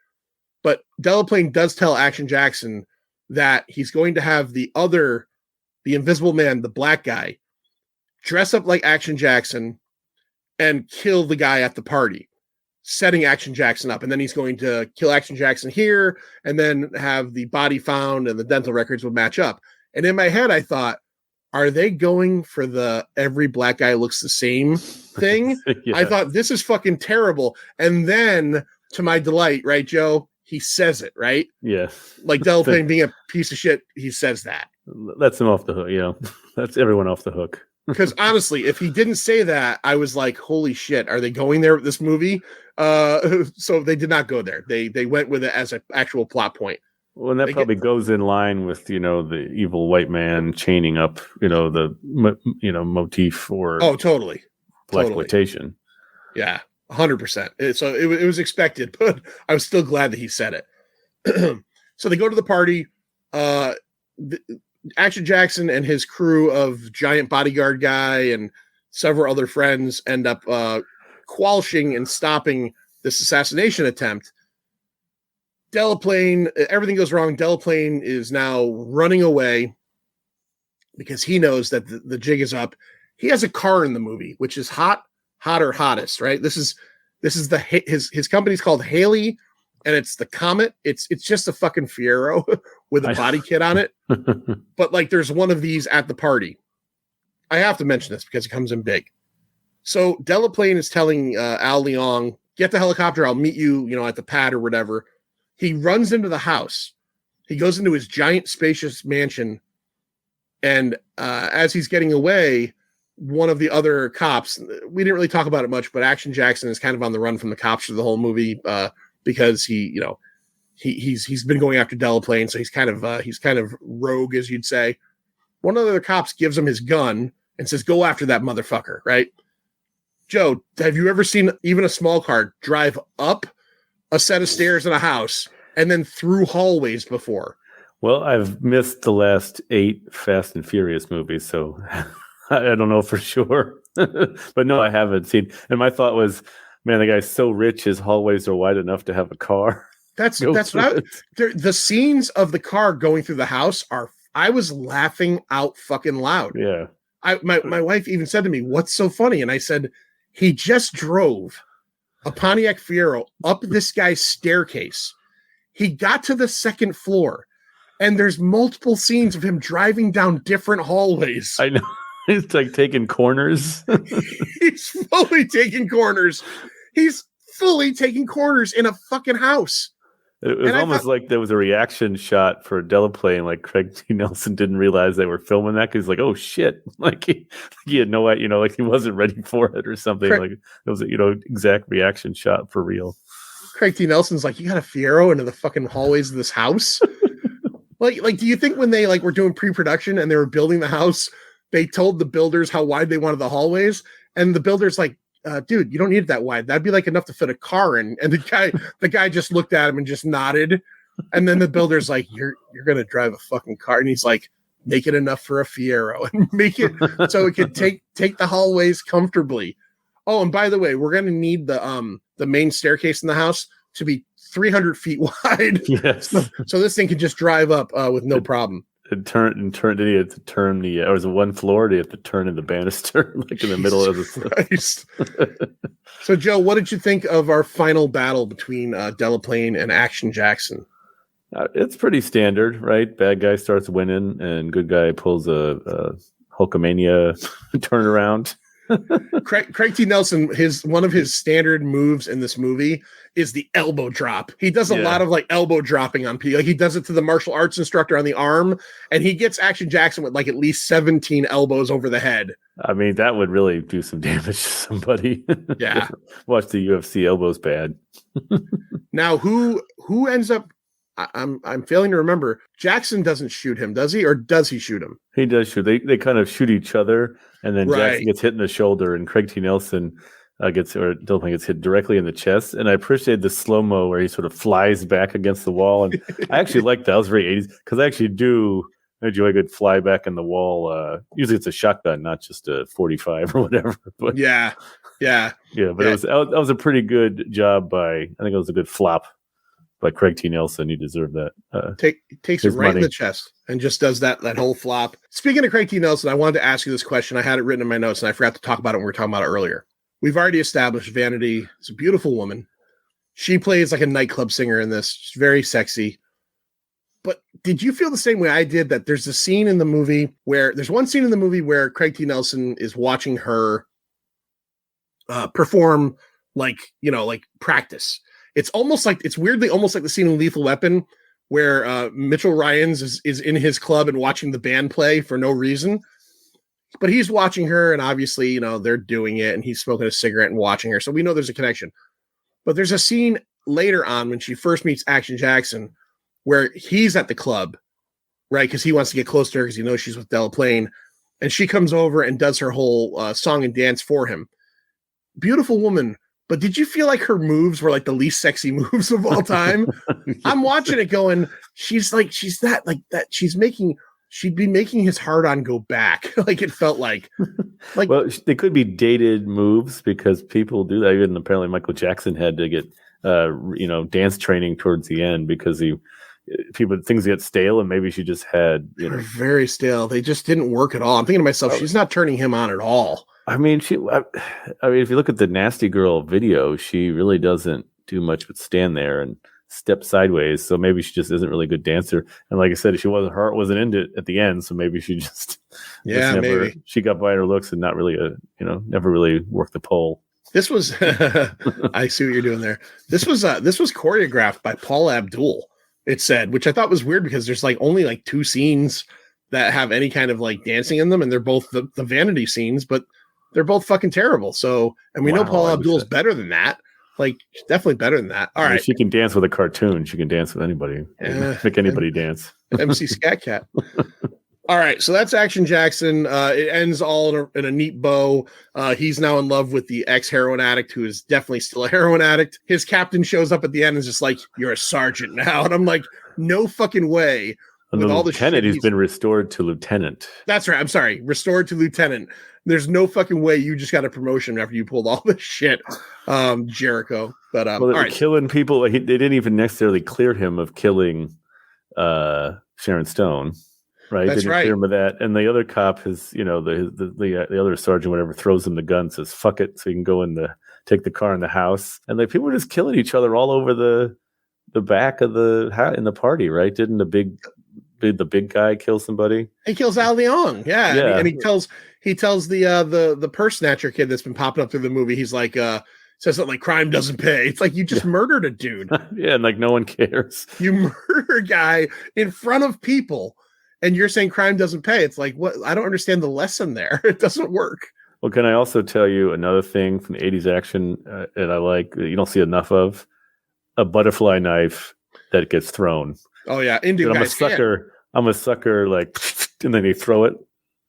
But Delaplane does tell Action Jackson that he's going to have the Invisible Man, the black guy, dress up like Action Jackson and kill the guy at the party, setting Action Jackson up. And then he's going to kill Action Jackson here and then have the body found and the dental records would match up. And in my head, I thought, are they going for the every black guy looks the same thing? Yeah. I thought this is fucking terrible. And then to my delight, right, Joe, he says it, right? Yeah. Like Delaplane being a piece of shit, he says that. That's him off the hook, That's everyone off the hook. Because honestly, if he didn't say that, I was like, holy shit, are they going there with this movie? So they did not go there. They went with it as an actual plot point. Well, and that probably goes in line with, the evil white man chaining up, the motif for totally exploitation. Yeah, 100%. So it was expected, but I was still glad that he said it. So they go to the party. Action Jackson and his crew of giant bodyguard guy and several other friends end up squelching and stopping this assassination attempt. Delaplane, everything goes wrong. Delaplane is now running away because he knows that the jig is up. He has a car in the movie, which is hotter, hottest, right? This is his company's called Haley, and it's the Comet. It's just a fucking Fiero with a body kit on it. But like, there's one of these at the party. I have to mention this because it comes in big. So Delaplane is telling Al Leong, get the helicopter. I'll meet you, at the pad or whatever. He runs into the house. He goes into his giant, spacious mansion. And as he's getting away, one of the other cops, we didn't really talk about it much, but Action Jackson is kind of on the run from the cops for the whole movie because he's been going after Delaplane. So he's kind of rogue, as you'd say. One of the other cops gives him his gun and says, go after that motherfucker, right? Joe, have you ever seen even a small car drive up a set of stairs in a house and then through hallways before? Well, I've missed the last 8 Fast and Furious movies, so I don't know for sure. But no, I haven't seen. And my thought was, man, the guy's so rich, his hallways are wide enough to have a car. That's what the scenes of the car going through the house I was laughing out fucking loud. Yeah. My wife even said to me, what's so funny? And I said, he just drove a Pontiac Fiero up this guy's staircase. He got to the second floor, and there's multiple scenes of him driving down different hallways. I know. It's like taking corners. He's fully taking corners. He's fully taking corners in a fucking house. It was almost like there was a reaction shot for Delaplane, like Craig T. Nelson didn't realize they were filming that because he's like, oh shit. Like he had no idea, like he wasn't ready for it or something. Like it was exact reaction shot for real. Craig T. Nelson's like, you got a Fiero into the fucking hallways of this house? like, do you think when they were doing pre-production and they were building the house, they told the builders how wide they wanted the hallways? And the builders like, dude, you don't need it that wide. That'd be like enough to fit a car in. And the guy just looked at him and just nodded. And then the builder's like, you're going to drive a fucking car. And he's like, make it enough for a Fiero and make it so it could take the hallways comfortably. Oh, and by the way, we're going to need the main staircase in the house to be 300 feet wide. Yes. So this thing can just drive up with no problem. And turn. Did he have to turn the? Or was it one floor? Did he have to turn in the banister, like in the middle of the? So, Joe, what did you think of our final battle between Delaplane and Action Jackson? It's pretty standard, right? Bad guy starts winning, and good guy pulls a Hulkamania turnaround. Craig T. Nelson, one of his standard moves in this movie is the elbow drop. He does a lot of elbow dropping on people. Like he does it to the martial arts instructor on the arm, and he gets Action Jackson with at least 17 elbows over the head. I mean, that would really do some damage to somebody. Yeah. Watch the UFC elbows bad. Now, who ends up? I'm failing to remember. Jackson doesn't shoot him, does he? Or does he shoot him? He does shoot. They kind of shoot each other, and then Jackson gets hit in the shoulder, and Craig T. Nelson gets hit directly in the chest. And I appreciate the slow-mo where he sort of flies back against the wall. And I actually like that. That was very 80s because I actually do enjoy a good fly back in the wall. Usually it's a shotgun, not just a 45 or whatever. But yeah. But that was a pretty good job by. I think it was a good flop by Craig T. Nelson. You deserve that. Takes it right in the chest and just does that whole flop. Speaking of Craig T. Nelson, I wanted to ask you this question. I had it written in my notes and I forgot to talk about it when we were talking about it earlier. We've already established Vanity is a beautiful woman. She plays like a nightclub singer in this. She's very sexy. But did you feel the same way I did, that there's one scene in the movie where Craig T. Nelson is watching her perform like practice. It's weirdly almost like the scene in Lethal Weapon where Mitchell Ryans is in his club and watching the band play for no reason. But he's watching her, and obviously, they're doing it, and he's smoking a cigarette and watching her. So we know there's a connection. But there's a scene later on when she first meets Action Jackson where he's at the club, right? Because he wants to get close to her because he knows she's with Delaplane. And she comes over and does her whole song and dance for him. Beautiful woman. But did you feel like her moves were like the least sexy moves of all time? I'm watching it going, she'd be making his heart on go back. Like it felt like well, they could be dated moves because people do that. Even apparently Michael Jackson had to get, dance training towards the end because things get stale, and maybe she just had, very stale. They just didn't work at all. I'm thinking to myself, she's not turning him on at all. I mean, if you look at the Nasty Girl video, she really doesn't do much but stand there and step sideways. So maybe she just isn't really a good dancer. And like I said, her heart wasn't into it at the end. So maybe she just, maybe she got by her looks and not really never really worked the pole. This was, I see what you're doing there. This was choreographed by Paul Abdul, it said, which I thought was weird because there's only 2 scenes that have any kind of dancing in them. And they're both the vanity scenes, but they're both fucking terrible. So, and we know Paul Abdul's better than that. Definitely better than that. All right. She can dance with a cartoon. She can dance with anybody. Make anybody dance. MC Scat Cat. All right. So that's Action Jackson. It ends all in a neat bow. He's now in love with the ex-heroin addict who is definitely still a heroin addict. His captain shows up at the end and is just like, "You're a sergeant now." And I'm like, no fucking way. And with the all the lieutenant, shit he's been restored to lieutenant. That's right. I'm sorry. Restored to lieutenant. There's no fucking way you just got a promotion after you pulled all this shit, Jericho. But well, all right. Killing people. They didn't even necessarily clear him of killing Sharon Stone, right? That's they didn't right. Clear him of that. And the other cop is, the other sergeant, whatever, throws him the gun, says "fuck it," so he can go take the car in the house. And people were just killing each other all over the back of in the party, right? Didn't the big guy kill somebody? He kills Al Leong. Yeah. And he tells the purse snatcher kid that's been popping up through the movie, he's like, says something like, "Crime doesn't pay." It's like, you just murdered a dude. Yeah. And no one cares. You murder a guy in front of people and you're saying crime doesn't pay. It's like, what? I don't understand the lesson there. It doesn't work. Well, can I also tell you another thing from the 80s action that I like, that you don't see enough of? A butterfly knife that gets thrown. Oh yeah. Indian I'm a sucker. I'm a sucker, and then they throw it.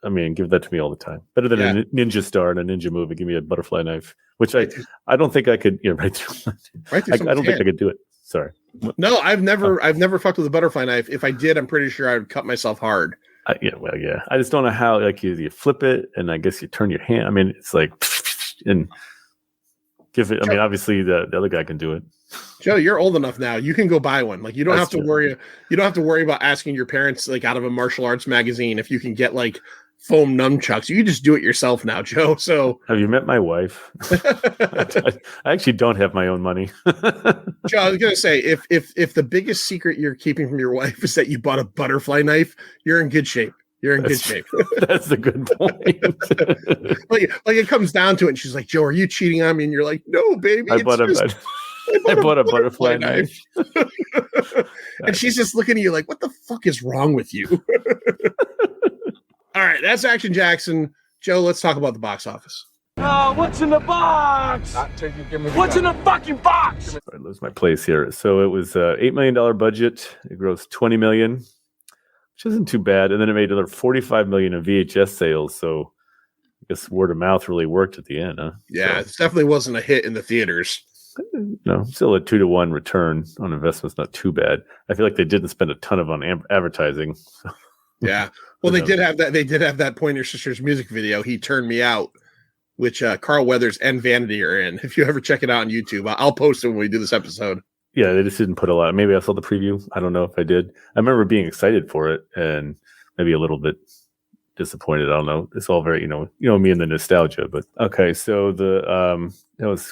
I mean, give that to me all the time. Better than a ninja star in a ninja movie. Give me a butterfly knife, which I don't think I could. Right through. I don't think I could do it. Sorry. No, I've never fucked with a butterfly knife. If I did, I'm pretty sure I would cut myself hard. Yeah. I just don't know how. You flip it, and I guess you turn your hand. I mean, it's and give it. I mean, obviously the other guy can do it. Joe, you're old enough now. You can go buy one. You don't have to worry. You don't have to worry about asking your parents out of a martial arts magazine if you can get foam nunchucks. You can just do it yourself now, Joe. So have you met my wife? I actually don't have my own money. Joe, I was gonna say, if the biggest secret you're keeping from your wife is that you bought a butterfly knife, you're in good shape. Good shape. That's a good point. It comes down to it, and she's like, "Joe, are you cheating on me?" And you're like, "No, baby. I bought a butterfly knife." And she's just looking at you like, "What the fuck is wrong with you?" All right, that's Action Jackson. Joe, let's talk about the box office. Oh, what's in the box? What's in the fucking box? I lose my place here. So it was $8 million budget. It grossed $20 million, which isn't too bad. And then it made another $45 million in VHS sales. So I guess word of mouth really worked at the end, huh? Yeah, it definitely wasn't a hit in the theaters. No, still a 2-to-1 return on investment's not too bad. I feel like they didn't spend a ton on advertising. So. Yeah. Well, they did have that. They did have that Pointer Sisters music video, "He Turned Me Out," which Carl Weathers and Vanity are in. If you ever check it out on YouTube, I'll post it when we do this episode. Yeah, they just didn't put a lot. Maybe I saw the preview. I don't know if I did. I remember being excited for it and maybe a little bit disappointed. I don't know. It's all very, me and the nostalgia. But okay, so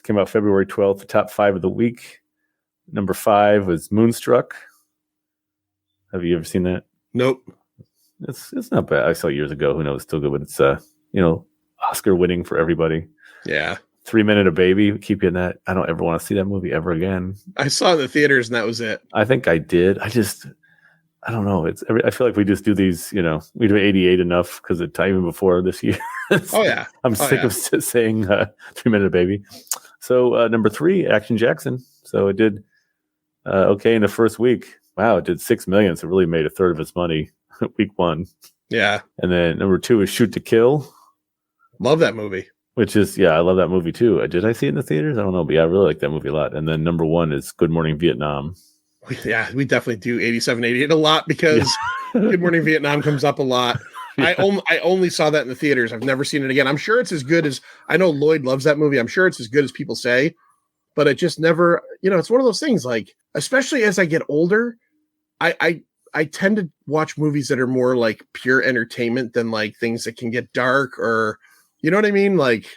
came out February 12th. The top 5 of the week. Number 5 was Moonstruck. Have you ever seen that? Nope. It's not bad. I saw it years ago. Who knows? Still good, but it's Oscar winning for everybody. Yeah. 3 Minute a Baby. Keep you in that. I don't ever want to see that movie ever again. I saw it in the theaters and that was it. I think I did. I don't know. I feel like we just do these, we do 88 enough because it's even before this year. Oh, yeah. I'm sick of saying 3 Minute a Baby. So number 3, Action Jackson. So it did okay in the first week. Wow, it did 6 million. So it really made a third of its money week 1. Yeah. And then number 2 is Shoot to Kill. Love that movie. Which is, I love that movie too. Did I see it in the theaters? I don't know, but I really like that movie a lot. And then number 1 is Good Morning Vietnam. Yeah, we definitely do 87, 88 a lot because Good Morning Vietnam comes up a lot. Yeah. I only saw that in the theaters. I've never seen it again. I'm sure it's as good as, I know Lloyd loves that movie. I'm sure it's as good as people say, but it just never, it's one of those things, like, especially as I get older, I tend to watch movies that are more like pure entertainment than like things that can get dark or, you know what I mean? Like,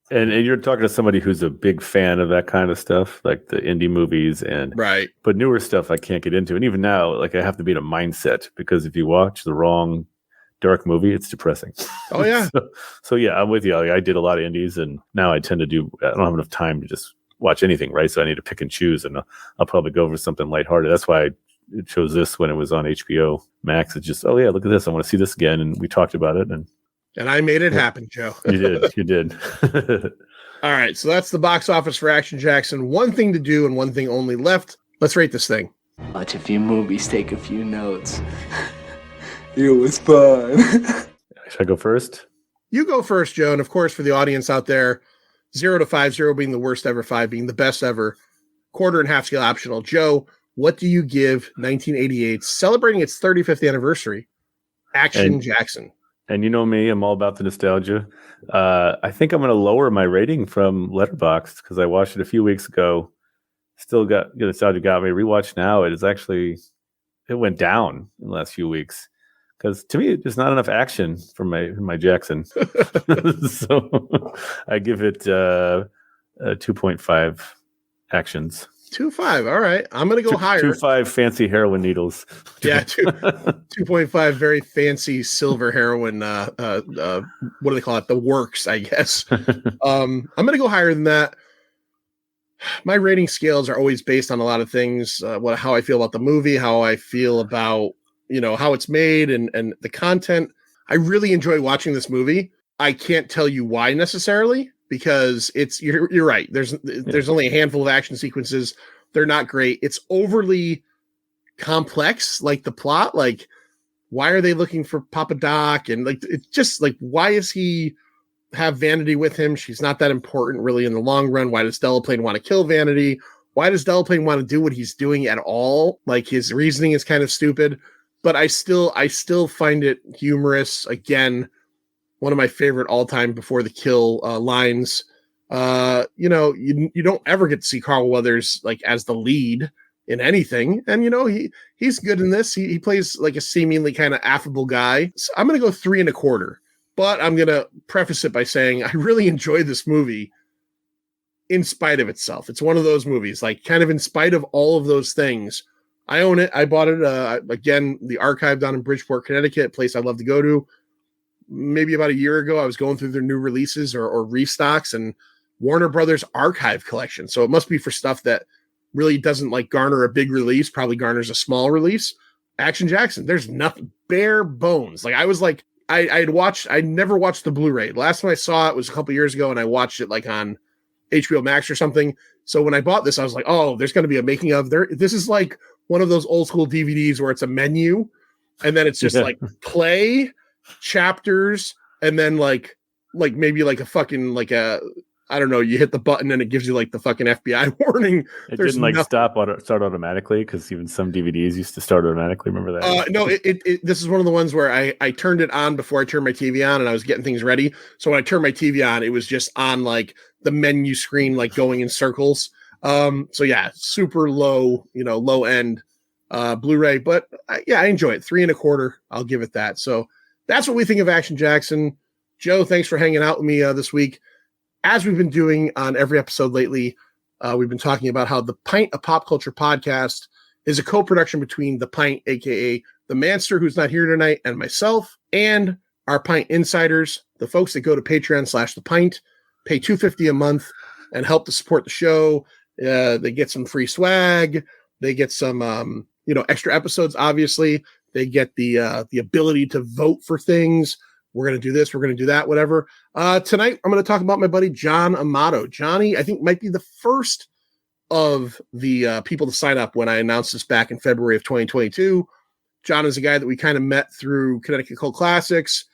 and you're talking to somebody who's a big fan of that kind of stuff, like the indie movies right. But newer stuff I can't get into. And even now, like I have to be in a mindset because if you watch the wrong dark movie, it's depressing. Oh yeah. so yeah, I'm with you. Like, I did a lot of indies and now I tend to I don't have enough time to just watch anything, right? So I need to pick and choose and I'll probably go for something lighthearted. That's why I chose this when it was on HBO Max. It's just, oh yeah, look at this. I want to see this again. And we talked about it and I made it happen, Joe. You did. All right. So that's the box office for Action Jackson. One thing to do and one thing only left. Let's rate this thing. Watch a few movies, take a few notes. It was fun. Should I go first? You go first, Joe. And of course, for the audience out there, 0 to 5, 0 being the worst ever, 5 being the best ever, quarter and half scale optional. Joe, what do you give 1988 celebrating its 35th anniversary? Action Jackson. And you know me, I'm all about the nostalgia. I think I'm going to lower my rating from Letterboxd because I watched it a few weeks ago. Still got nostalgia got me. Rewatch now, it went down in the last few weeks because to me, there's not enough action for my Jackson. So I give it 2.5 actions. 2.5. All right. I'm going to go higher. 2.5 fancy heroin needles. Yeah. 2.5 very fancy silver heroin. What do they call it? The works, I guess. I'm going to go higher than that. My rating scales are always based on a lot of things. How I feel about the movie, how I feel about, how it's made and the content. I really enjoy watching this movie. I can't tell you why necessarily, because you're right. There's only a handful of action sequences. They're not great. It's overly complex, like the plot. Like, why are they looking for Papa Doc? And like, it's just like, why is he have Vanity with him? She's not that important really in the long run. Why does Delaplane want to kill Vanity? Why does Delaplane want to do what he's doing at all? Like, his reasoning is kind of stupid, but I still find it humorous. Again, one of my favorite all-time before the kill lines. You don't ever get to see Carl Weathers like as the lead in anything. And he's good in this. He plays like a seemingly kind of affable guy. So I'm going to go 3.25, but I'm going to preface it by saying I really enjoyed this movie in spite of itself. It's one of those movies, like kind of in spite of all of those things. I own it. I bought it. Again, the Archive down in Bridgeport, Connecticut, a place I love to go to. Maybe about a year ago, I was going through their new releases or restocks and Warner Brothers Archive collection. So it must be for stuff that really doesn't like garner a big release, probably garners a small release. Action Jackson, there's nothing, bare bones. Like I was like, I never watched the Blu-ray. Last time I saw it was a couple years ago and I watched it like on HBO Max or something. So when I bought this, I was like, oh, there's going to be a making of there. This is like one of those old school DVDs where it's a menu and then it's just like play, chapters, and then like maybe like a fucking like a, I don't know, you hit the button and it gives you like the fucking FBI warning. It didn't like start automatically because even some DVDs used to start automatically. Remember that? No, this is one of the ones where I turned it on before I turned my TV on and I was getting things ready. So when I turned my TV on, it was just on like the menu screen, like going in circles. So yeah, super low, low end Blu-ray, but I enjoy it. 3.25. I'll give it that. So that's what we think of Action Jackson. Joe, thanks for hanging out with me this week. As we've been doing on every episode lately, we've been talking about how the Pint, a pop culture podcast, is a co-production between The Pint, aka the Manster, who's not here tonight, and myself, and our Pint insiders, the folks that go to Patreon/The Pint, pay $2.50 a month and help to support the show. They get some free swag. They get some, extra episodes. Obviously, they get the ability to vote for things. We're going to do this. We're going to do that, whatever. Tonight, I'm going to talk about my buddy, John Amato. Johnny, I think, might be the first of the people to sign up when I announced this back in February of 2022. John is a guy that we kind of met through Connecticut Cult Classics.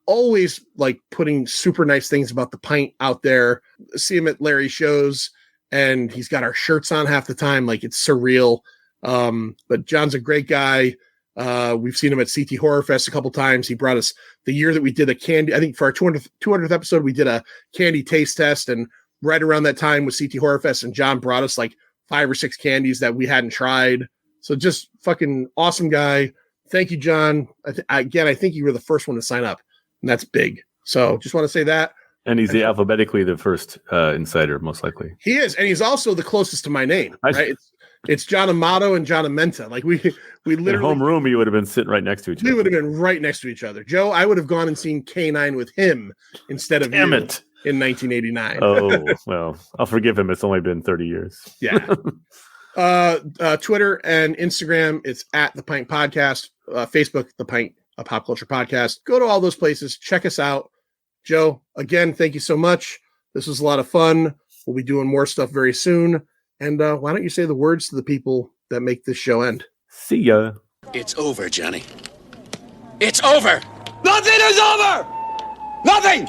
Always like putting super nice things about the Pint out there. See him at Larry's shows, and he's got our shirts on half the time. Like, it's surreal. But John's a great guy. We've seen him at CT Horror Fest a couple times. He brought us the year that we did a candy. I think for our 200th episode, we did a candy taste test. And right around that time was CT Horror Fest, and John brought us like 5 or 6 candies that we hadn't tried. So just fucking awesome guy. Thank you, John. I think you were the first one to sign up, and that's big. So just want to say that. And he's alphabetically the first insider, most likely. He is, and he's also the closest to my name. Right? It's John Amato and John Amenta. Like we literally in homeroom, you would have been sitting right next to each other. We would have been right next to each other. Joe, I would have gone and seen K9 with him instead of Damn you it. In 1989. Oh, well, I'll forgive him. It's only been 30 years. Yeah. Twitter and Instagram, it's at The Pint Podcast. Facebook, The Pint, a pop culture podcast. Go to all those places. Check us out. Joe, again, thank you so much. This was a lot of fun. We'll be doing more stuff very soon. And why don't you say the words to the people that make this show end? See ya. It's over, Johnny. It's over. Nothing is over! Nothing!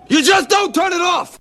You just don't turn it off!